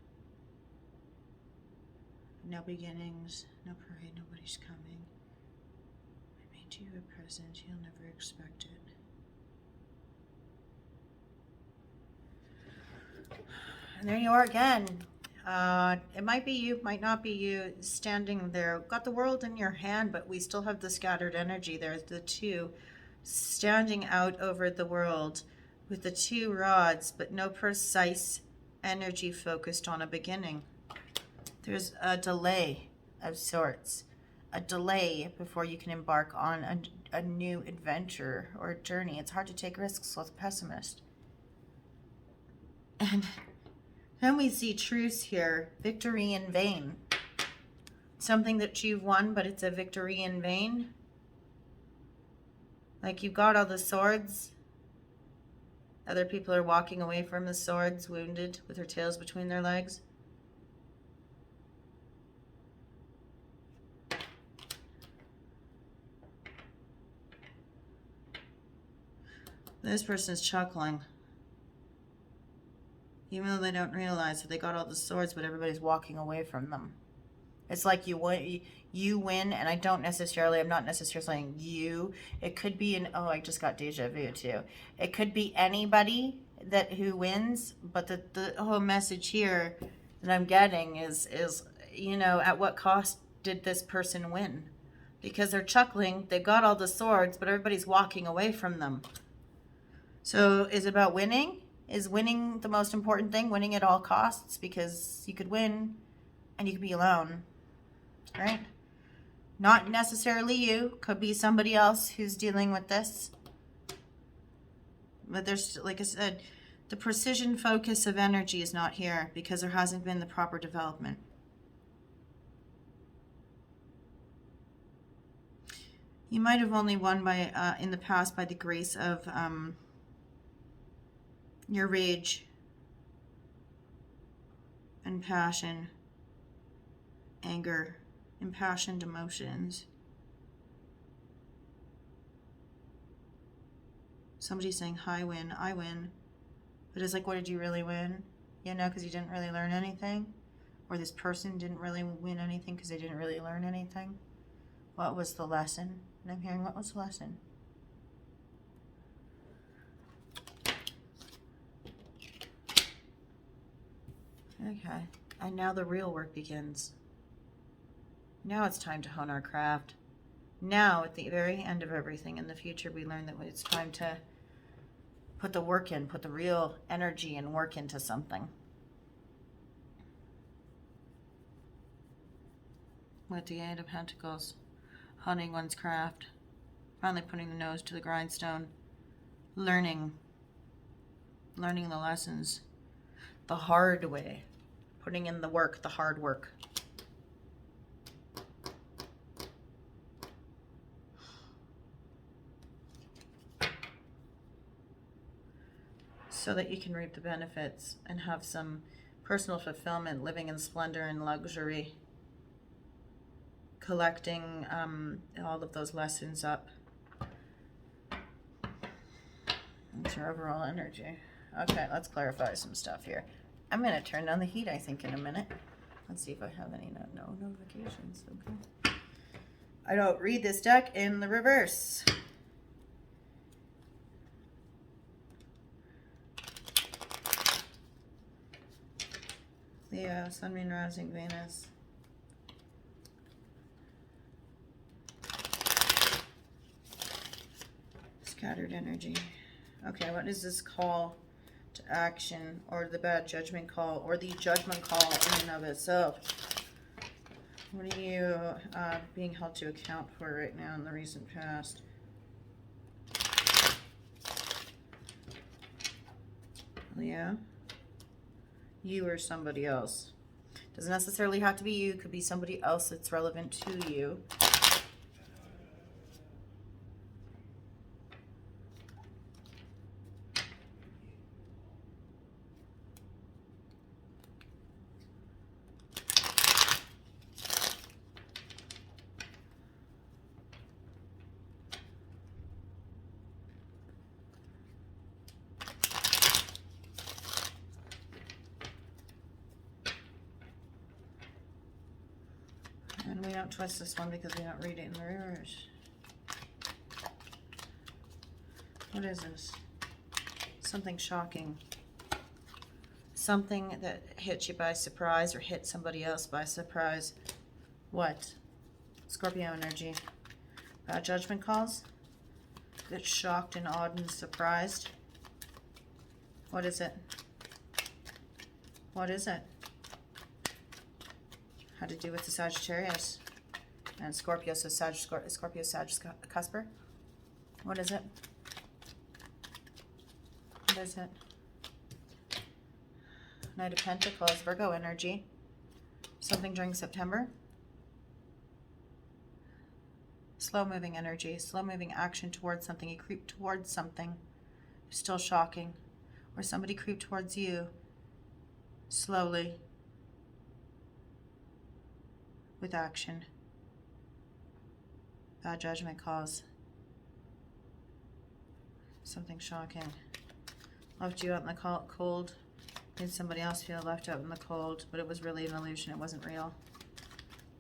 No beginnings, no parade, nobody's coming. I made you a present, you'll never expect it. And there you are again. It might be you, might not be you, standing there. Got the world in your hand, but we still have the scattered energy. There's the 2 standing out over the world with the 2 rods, but no precise energy focused on a beginning. There's a delay of sorts, a delay before you can embark on a new adventure or journey. It's hard to take risks with a pessimist. And then we see truce here, victory in vain. Something that you've won, but it's a victory in vain. Like you've got all the swords. Other people are walking away from the swords, wounded, with their tails between their legs. This person's chuckling. Even though they don't realize that they got all the swords, but everybody's walking away from them. It's like you win, and I'm not necessarily saying you. It could be I just got deja vu too. It could be anybody that who wins, but the whole message here that I'm getting is, you know, at what cost did this person win? Because they're chuckling, they've got all the swords, but everybody's walking away from them. So is it about winning? Is winning the most important thing? Winning at all costs? Because you could win and you could be alone, right? Not necessarily you, could be somebody else who's dealing with this. But there's, like I said, the precision focus of energy is not here because there hasn't been the proper development. You might have only won by in the past by the grace of your rage and passion, anger, impassioned emotions. Somebody's saying, I win. But it's like, what did you really win? You know, because you didn't really learn anything. Or this person didn't really win anything because they didn't really learn anything. What was the lesson? And I'm hearing, what was the lesson? Okay. And now the real work begins. Now it's time to hone our craft. Now, at the very end of everything in the future, we learn that it's time to put the work in, put the real energy and work into something. With the Eight of Pentacles, honing one's craft, finally putting the nose to the grindstone, learning the lessons the hard way, putting in the work, the hard work. So that you can reap the benefits and have some personal fulfillment, living in splendor and luxury, collecting all of those lessons up. That's your overall energy. Okay, let's clarify some stuff here. I'm going to turn down the heat, I think, in a minute. Let's see if I have any no notifications. Okay. I don't read this deck in the reverse. Leo, Sun, Moon, Rising, Venus. Scattered energy. Okay, what is this call to action, or the bad judgment call, or the judgment call in and of itself? What are you being held to account for right now in the recent past? Leo? You or somebody else. Doesn't necessarily have to be you. Could be somebody else that's relevant to you. And we don't twist this one because we don't read it in the reverse. What is this? Something shocking. Something that hit you by surprise or hit somebody else by surprise. What? Scorpio energy. Judgment calls. Get shocked and awed and surprised. What is it? What is it? Had to do with the Sagittarius and Scorpio, so Scorpio, Sag, Cusper. What is it? What is it? Knight of Pentacles, Virgo energy. Something during September. Slow-moving energy, slow-moving action towards something. You creep towards something. Still shocking. Or somebody creep towards you slowly. With action. Bad judgment calls. Something shocking. Left you out in the cold. Made somebody else feel left out in the cold, but it was really an illusion. It wasn't real.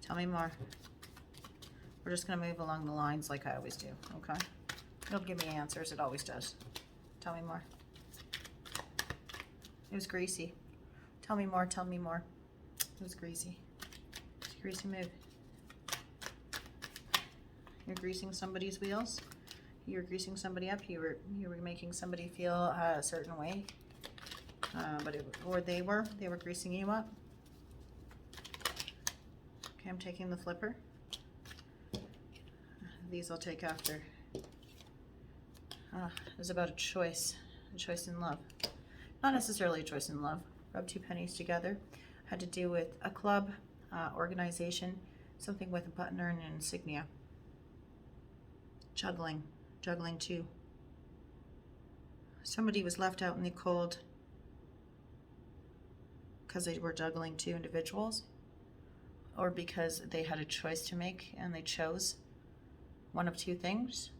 Tell me more. We're just going to move along the lines like I always do, okay? It'll give me answers. It always does. Tell me more. was greasy. Tell me more, tell me more. It was greasy. It's a greasy move. You're greasing somebody's wheels. You were greasing somebody up. You were making somebody feel a certain way. Or they were greasing you up. Okay, I'm taking the flipper. These I'll take after. It was about a choice in love. Not necessarily a choice in love. Rub two pennies together. Had to do with a club, organization, something with a button or an insignia. Juggling too. Somebody was left out in the cold because they were juggling two individuals, or because they had a choice to make and they chose one of two things.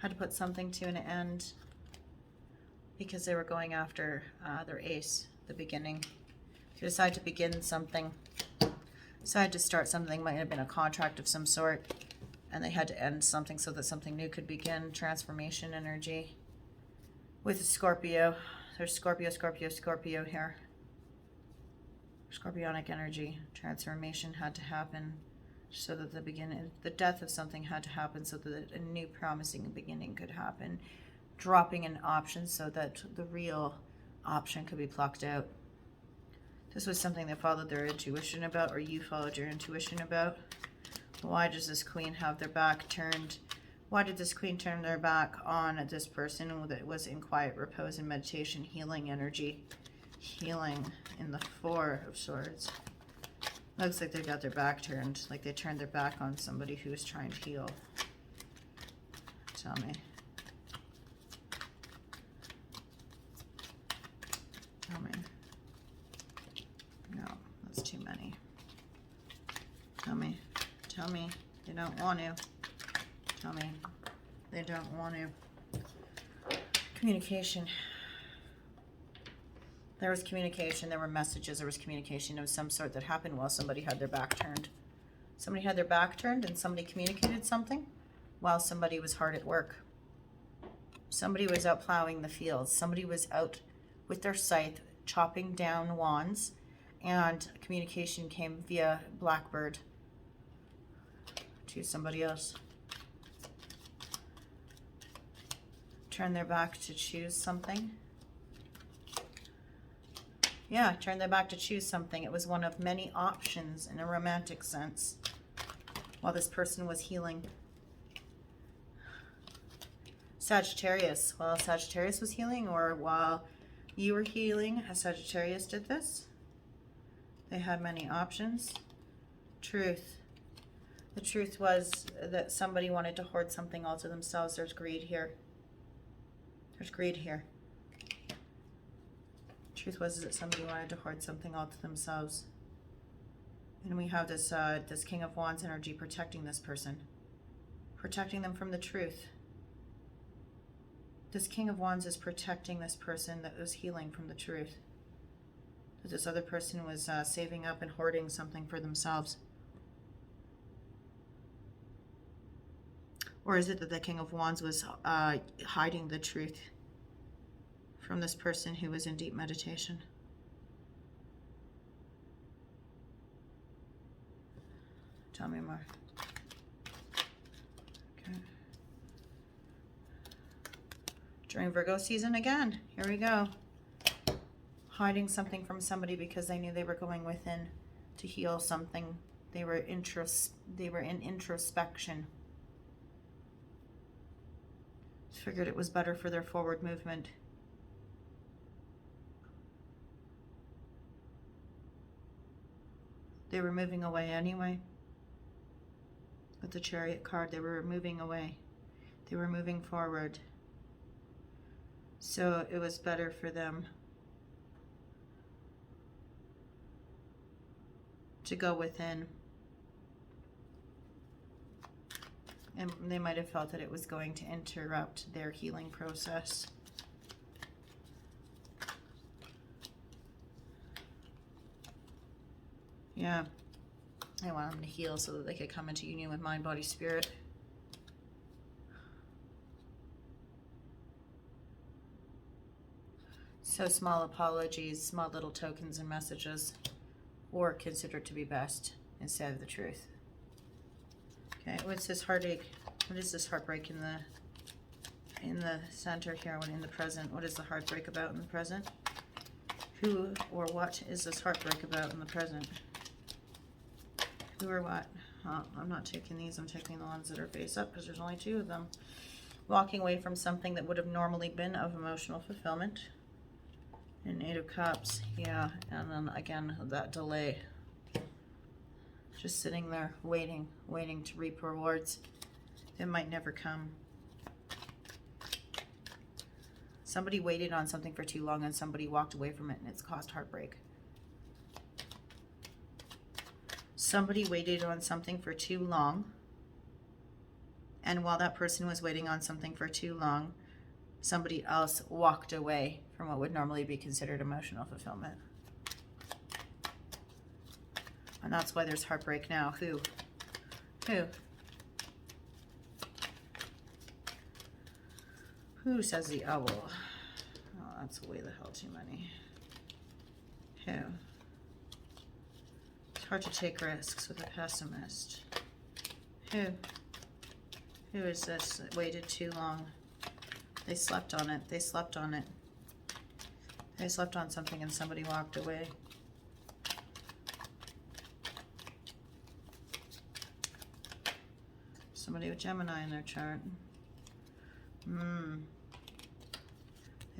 Had to put something to an end because they were going after their ace, the beginning. They decided to begin something, decided to start something, might have been a contract of some sort, and they had to end something so that something new could begin. Transformation energy. With Scorpio, there's Scorpio here. Scorpionic energy. Transformation had to happen so that the death of something had to happen so that a new promising beginning could happen. Dropping an option so that the real option could be plucked out. This was something they followed their intuition about, or you followed your intuition about. Why does this queen have their back turned? Why did this queen turn their back on this person that was in quiet repose and meditation, healing energy? Healing in the Four of Swords. Looks like they got their back turned, like they turned their back on somebody who was trying to heal. Tell me. Tell me. No, that's too many. Tell me. Tell me. They don't want to. Tell me. They don't want to. Communication. There was communication, there were messages, there was communication of some sort that happened while somebody had their back turned. Somebody had their back turned and somebody communicated something while somebody was hard at work. Somebody was out plowing the fields. Somebody was out with their scythe chopping down wands, and communication came via Blackbird to somebody else. Turn their back to choose something. Yeah, turn their back to choose something. It was one of many options in a romantic sense while this person was healing. Sagittarius. While Sagittarius was healing, or while you were healing, a Sagittarius did this. They had many options. Truth. The truth was that somebody wanted to hoard something all to themselves. There's greed here. There's greed here. Truth was that somebody wanted to hoard something all to themselves. And we have this this King of Wands energy protecting this person. Protecting them from the truth. This King of Wands is protecting this person that was healing from the truth. That this other person was saving up and hoarding something for themselves. Or is it that the King of Wands was hiding the truth from this person who was in deep meditation? Tell me more. Okay. During Virgo season again. Here we go. Hiding something from somebody because they knew they were going within to heal something. They were in introspection. Figured it was better for their forward movement. They were moving away anyway. With the Chariot card, they were moving away. They were moving forward. So it was better for them to go within. And they might have felt that it was going to interrupt their healing process. Yeah, I want them to heal so that they could come into union with mind, body, spirit. So small apologies, small little tokens and messages, or considered to be best instead of the truth. Okay, what's this heartache? What is this heartbreak in the center here, when in the present? What is the heartbreak about in the present? Who or what is this heartbreak about in the present? Who or what? Oh, I'm not taking these, I'm taking the ones that are face up because there's only 2 of them. Walking away from something that would have normally been of emotional fulfillment. And 8 of Cups, yeah, and then again, that delay. Just sitting there waiting to reap rewards. It might never come. Somebody waited on something for too long and somebody walked away from it and it's caused heartbreak. Somebody waited on something for too long, and while that person was waiting on something for too long, somebody else walked away from what would normally be considered emotional fulfillment. And that's why there's heartbreak now. Who? Who says the owl? Oh, that's way the hell too many. Who? It's hard to take risks with a pessimist. Who? Who is this that waited too long? They slept on it. They slept on it. They slept on something and somebody walked away. Somebody with Gemini in their chart. They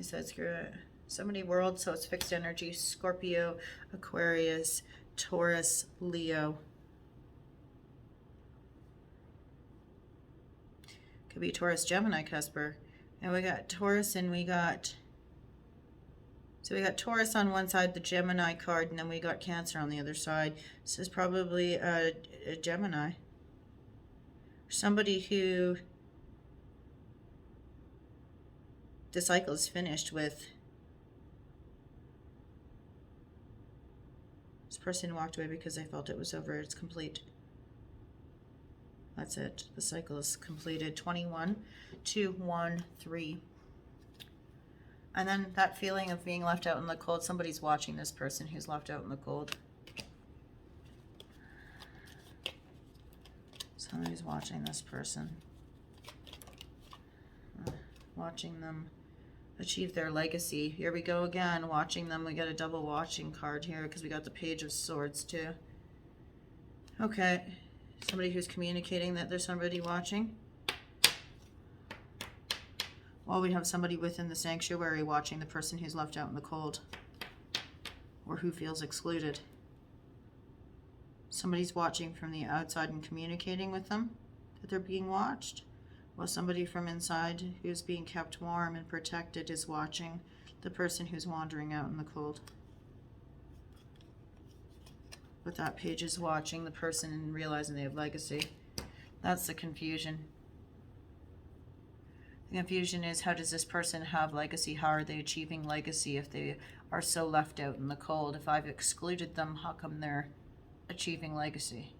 said screw it. Somebody world, so it's fixed energy. Scorpio, Aquarius, Taurus, Leo. Could be Taurus, Gemini, Cusper. And we got Taurus and we got... So we got Taurus on one side, the Gemini card, and then we got Cancer on the other side. This is probably a Gemini. Somebody who the cycle is finished with. This person walked away because they felt it was over. It's complete. That's it. The cycle is completed. 21, 2, 1, 3. And then that feeling of being left out in the cold. Somebody's watching this person who's left out in the cold. Somebody's watching this person. Watching them achieve their legacy. Here we go again. Watching them. We got a double watching card here because we got the Page of Swords too. Okay. Somebody who's communicating that there's somebody watching. Well, we have somebody within the sanctuary watching the person who's left out in the cold or who feels excluded. Somebody's watching from the outside and communicating with them that they're being watched. While somebody from inside who's being kept warm and protected is watching the person who's wandering out in the cold. But that Page is watching the person and realizing they have legacy. That's the confusion. The confusion is, how does this person have legacy? How are they achieving legacy if they are so left out in the cold? If I've excluded them, how come they're achieving legacy?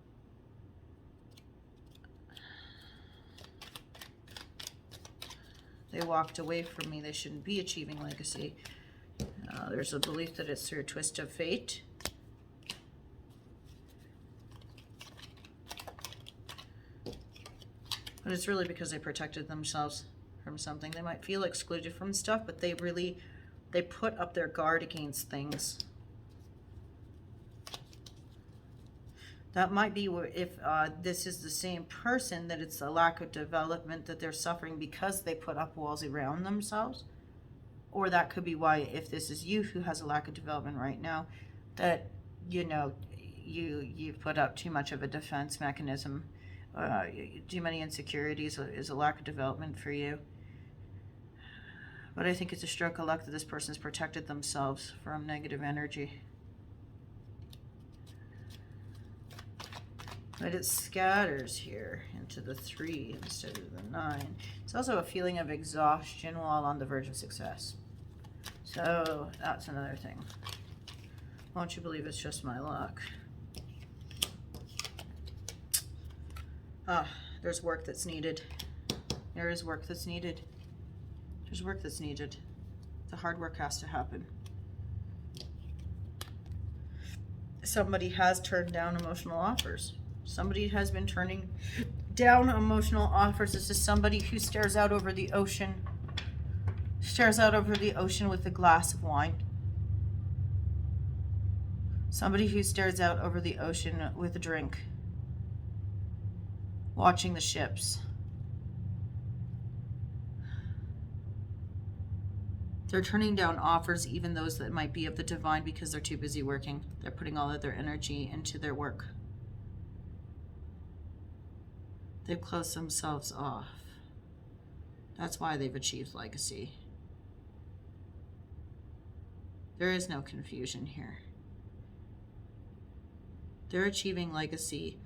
They walked away from me. They shouldn't be achieving legacy. There's a belief that it's through a twist of fate. But it's really because they protected themselves from something. They might feel excluded from stuff, but they put up their guard against things. That might be where, if this is the same person, that it's a lack of development that they're suffering because they put up walls around themselves. Or that could be why, if this is you who has a lack of development right now, that, you know, you've put up too much of a defense mechanism. Too many insecurities is a lack of development for you. But I think it's a stroke of luck that this person's protected themselves from negative energy. But it scatters here into the 3 instead of the 9. It's also a feeling of exhaustion while on the verge of success. So that's another thing. Won't you believe it's just my luck? There's work that's needed. There is work that's needed. There's work that's needed. The hard work has to happen. Somebody has turned down emotional offers. Somebody has been turning down emotional offers. This is somebody who stares out over the ocean. Stares out over the ocean with a glass of wine. Somebody who stares out over the ocean with a drink. Watching the ships. They're turning down offers, even those that might be of the divine, because they're too busy working. They're putting all of their energy into their work. They've closed themselves off. That's why they've achieved legacy. There is no confusion here. They're achieving legacy,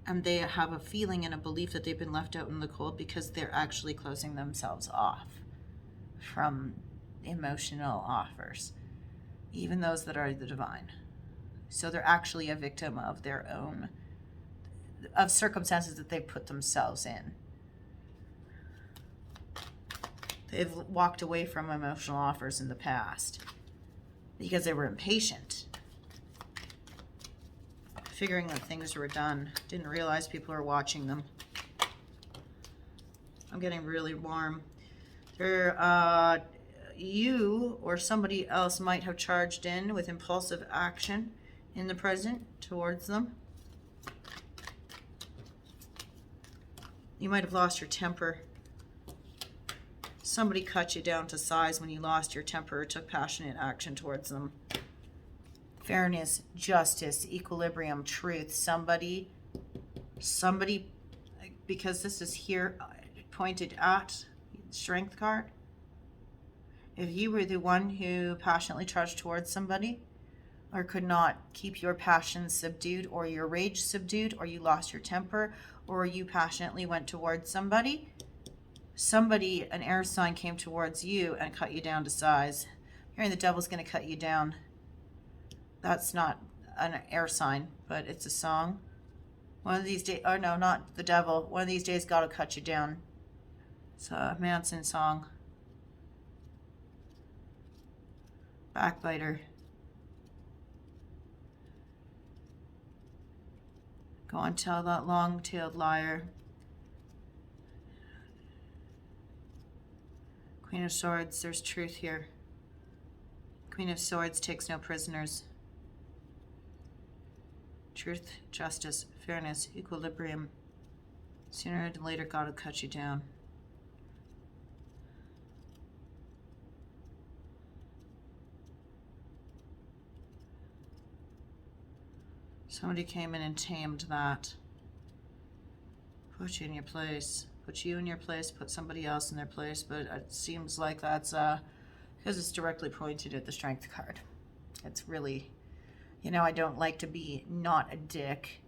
and they have a feeling and a belief that they've been left out in the cold because they're actually closing themselves off from emotional offers, even those that are the divine. So they're actually a victim of their own, of circumstances that they've put themselves in. They've walked away from emotional offers in the past because they were impatient, figuring that things were done, didn't realize people are watching them. I'm getting really warm. You or somebody else might have charged in with impulsive action in the present towards them. You might have lost your temper. Somebody cut you down to size when you lost your temper or took passionate action towards them. Fairness, justice, equilibrium, truth. Somebody, because this is here pointed at strength card. If you were the one who passionately charged towards somebody, or could not keep your passion subdued, or your rage subdued, or you lost your temper, or you passionately went towards somebody, an air sign came towards you and cut you down to size. Hearing the devil's going to cut you down. That's not an air sign, but it's a song. One of these days, oh no, not the devil. One of these days, God will cut you down. It's a Manson song. Backbiter. Go and tell that long-tailed liar. Queen of Swords, there's truth here. Queen of Swords takes no prisoners. Truth, justice, fairness, equilibrium. Sooner or later, God will cut you down. Somebody came in and tamed that. Put you in your place. Put you in your place, put somebody else in their place, but it seems like that's because it's directly pointed at the strength card. It's really, I don't like to be not a dick,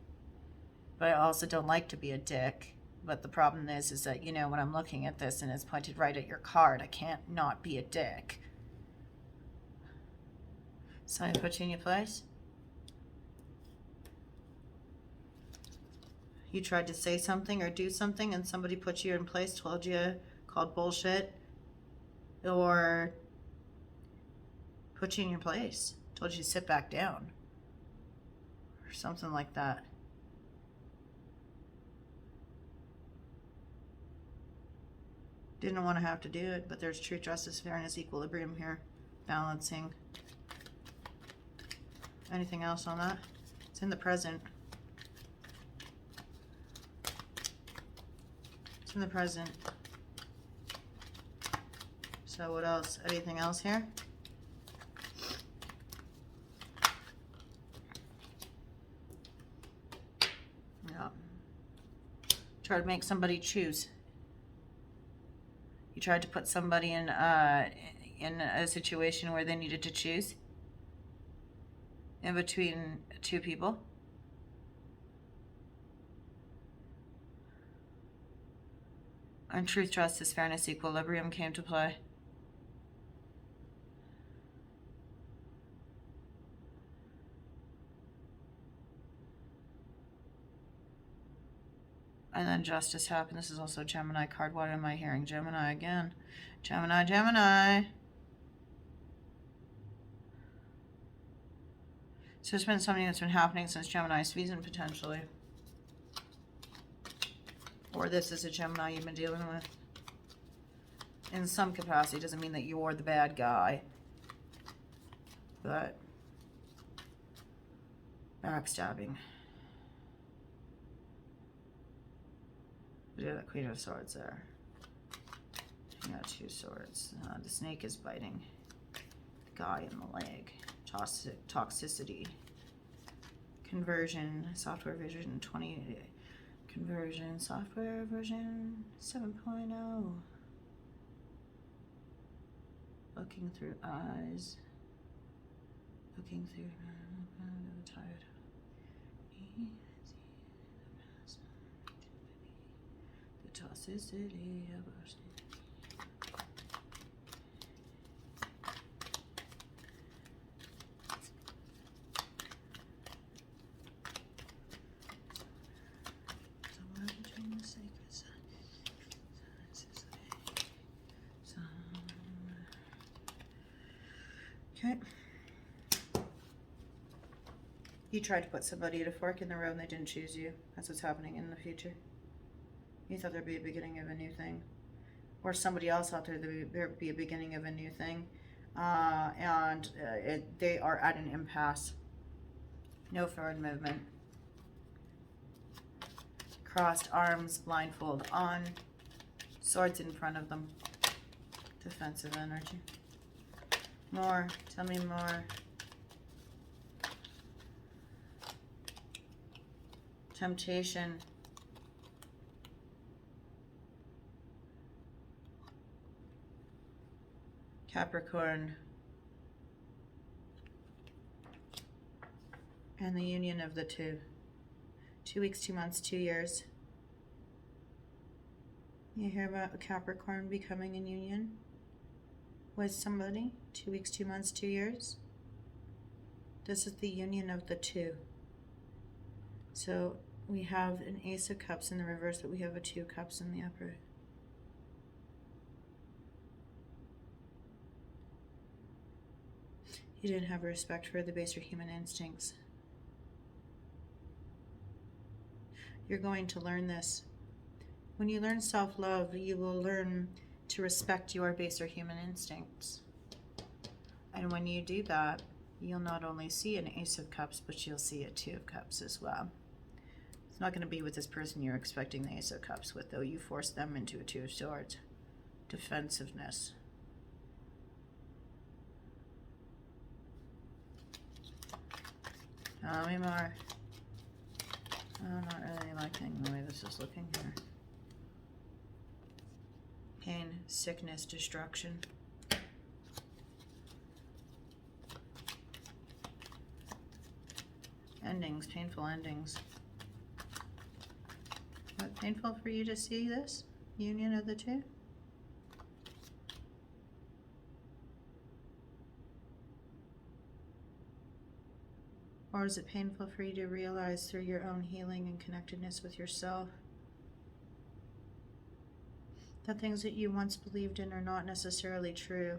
but I also don't like to be a dick. But the problem is that, when I'm looking at this and it's pointed right at your card, I can't not be a dick. So I put you in your place. You tried to say something or do something and somebody put you in place, told you, called bullshit, or put you in your place, told you to sit back down, or something like that. Didn't want to have to do it, but there's truth, justice, fairness, equilibrium here, balancing. Anything else on that? It's in the present. In the present. So what else? Anything else here? Yeah. Try to make somebody choose. You tried to put somebody in a situation where they needed to choose in between two people. And truth, justice, fairness, equilibrium came to play. And then justice happened. This is also Gemini card. What am I hearing? Gemini again. Gemini, Gemini. So it's been something that's been happening since Gemini season, potentially. Or this is a Gemini you've been dealing with. In some capacity. Doesn't mean that you're the bad guy. But backstabbing. Yeah, the Queen of Swords there. You got 2 swords. The snake is biting the guy in the leg. Toxicity. Conversion. Software version 20. Conversion. Software version 7.0. Looking through eyes. Looking through. Tired. The toxicity of our state. Okay. You tried to put somebody at a fork in the road and they didn't choose you. That's what's happening in the future. You thought there'd be a beginning of a new thing. Or somebody else out there, there'd be a beginning of a new thing. They are at an impasse. No forward movement. Crossed arms, blindfold on. Swords in front of them. Defensive energy. More. Tell me more. Temptation. Capricorn. And the union of the two. 2 weeks, 2 months, 2 years. You hear about a Capricorn becoming in union with somebody? 2 weeks, 2 months, 2 years. This is the union of the two. So we have an Ace of Cups in the reverse, but we have a 2 Cups in the upper. You didn't have respect for the baser human instincts. You're going to learn this. When you learn self-love, you will learn to respect your baser human instincts. And when you do that, you'll not only see an Ace of Cups, but you'll see a 2 of Cups as well. It's not going to be with this person you're expecting the Ace of Cups with, though. You force them into a 2 of Swords. Defensiveness. Tell me more. I'm not really liking the way this is looking here. Pain, sickness, destruction. Endings, painful endings. What, painful for you to see this? Union of the two? Or is it painful for you to realize through your own healing and connectedness with yourself that things that you once believed in are not necessarily true,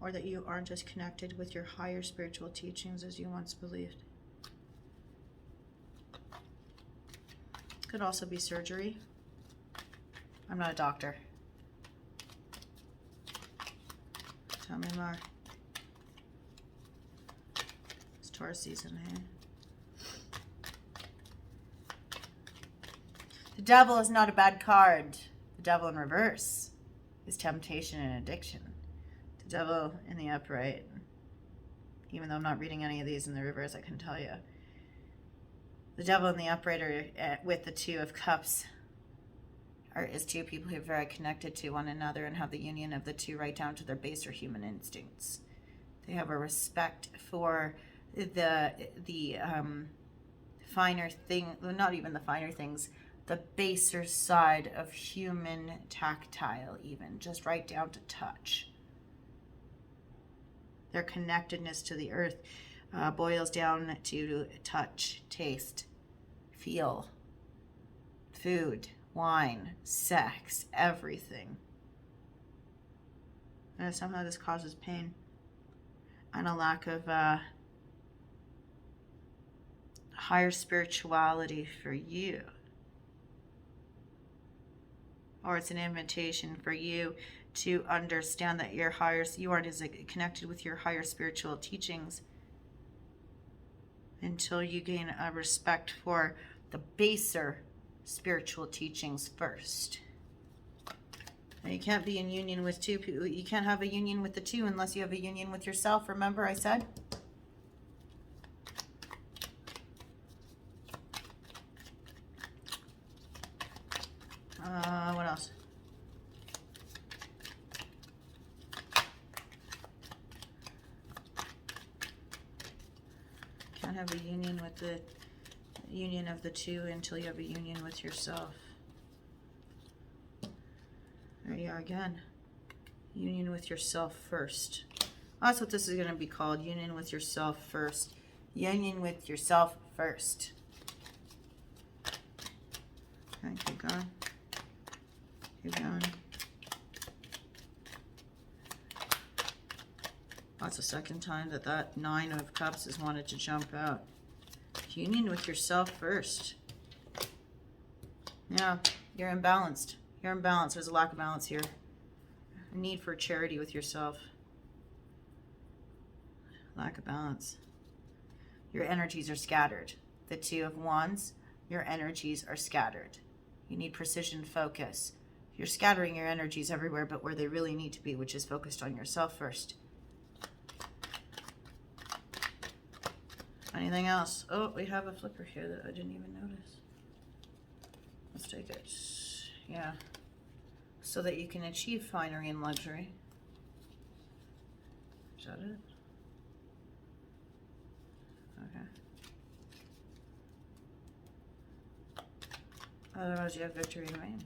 or that you aren't as connected with your higher spiritual teachings as you once believed? Could also be surgery. I'm not a doctor. Tell me more. It's Taurus season here. The Devil is not a bad card. The Devil in reverse is temptation and addiction. The Devil in the upright, even though I'm not reading any of these in the reverse, I can tell you. The Devil in the upright with the 2 of Cups is 2 people who are very connected to one another and have the union of the 2 right down to their baser human instincts. They have a respect for the finer thing, well, not even the finer things, the baser side of human tactile, even just right down to touch. Their connectedness to the earth boils down to touch, taste, feel, food, wine, sex, everything. And somehow this causes pain and a lack of higher spirituality for you. Or it's an invitation for you to understand that you aren't as connected with your higher spiritual teachings until you gain a respect for the baser spiritual teachings first. And you can't be in union with two people. You can't have a union with the two unless you have a union with yourself. Remember I said? What else? Can't have a union with the union of the two until you have a union with yourself. There you are again. Union with yourself first. That's what this is going to be called. Union with yourself first. Union with yourself first. Okay, keep going. Keep going. That's the second time that 9 of Cups has wanted to jump out. Union with yourself first. Yeah, you're imbalanced. You're imbalanced. There's a lack of balance here. A need for charity with yourself. Lack of balance. Your energies are scattered. The 2 of Wands, your energies are scattered. You need precision focus. You're scattering your energies everywhere but where they really need to be, which is focused on yourself first. Anything else? Oh, we have a flipper here that I didn't even notice. Let's take it. Yeah. So that you can achieve finery and luxury. Is that it? Okay. Otherwise you have victory and reign.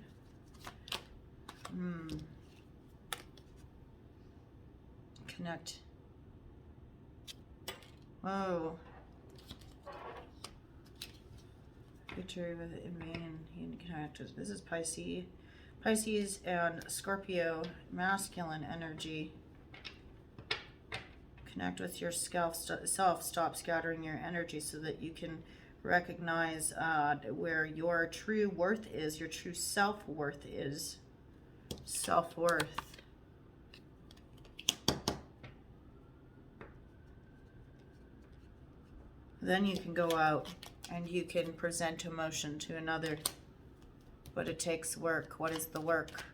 Connect. Whoa. Victory with it in main. You can connect with. This is Pisces. Pisces and Scorpio, masculine energy. Connect with your self. Stop scattering your energy so that you can recognize where your true worth is, your true self-worth is. Self-worth. Then you can go out and you can present emotion to another. But it takes work. What is the work?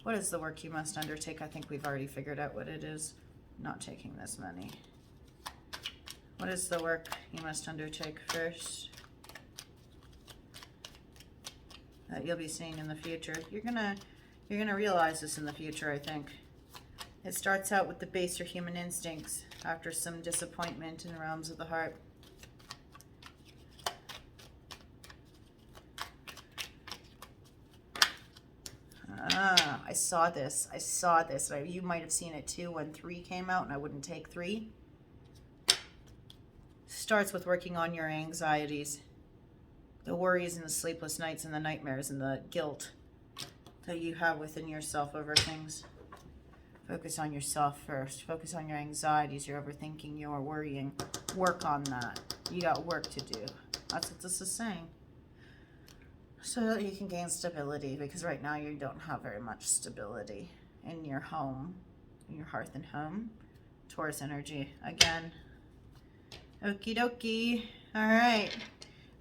What is the work you must undertake? I think we've already figured out what it is. Not taking this money. What is the work you must undertake first? That you'll be seeing in the future. You're gonna realize this in the future, I think. It starts out with the baser human instincts after some disappointment in the realms of the heart. I saw this. You might have seen it too when 3 came out, and I wouldn't take 3. Starts with working on your anxieties, the worries and the sleepless nights and the nightmares and the guilt that you have within yourself over things. Focus on yourself first. Focus on your anxieties, your overthinking, your worrying. Work on that. You got work to do. That's what this is saying. So that you can gain stability, because right now you don't have very much stability in your home, in your hearth and home. Taurus energy again. Okie dokie. All right.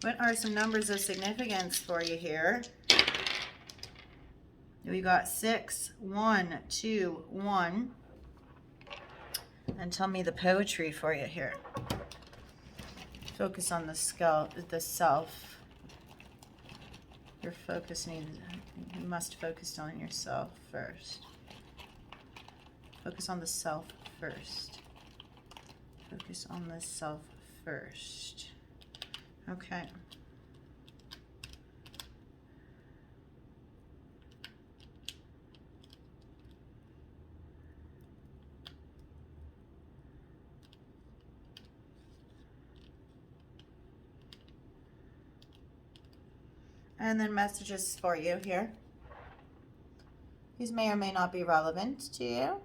What are some numbers of significance for you here? We got 6, 1, 2, 1. And tell me the poetry for you here. Focus on the self. Your focus you must focus on yourself first. Focus on the self first. Focus on the self first. Okay. And then messages for you here. These may or may not be relevant to you.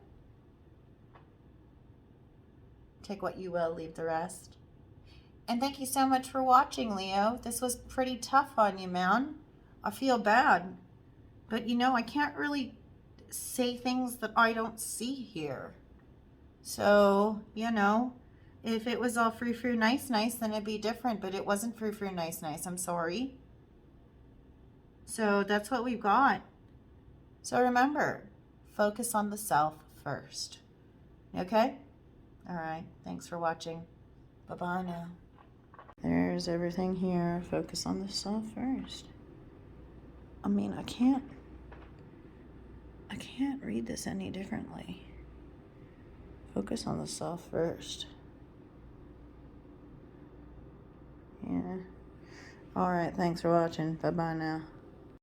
Take what you will, leave the rest. And thank you so much for watching, Leo. This was pretty tough on you, man. I feel bad. But you know, I can't really say things that I don't see here. So, you know, if it was all frou frou nice nice, then it'd be different. But it wasn't frou frou nice nice. I'm sorry. So that's what we've got. So remember, focus on the self first. Okay? All right. Thanks for watching. Bye-bye now. There's everything here. Focus on the self first. I mean, I can't read this any differently. Focus on the self first. Yeah. All right. Thanks for watching. Bye-bye now.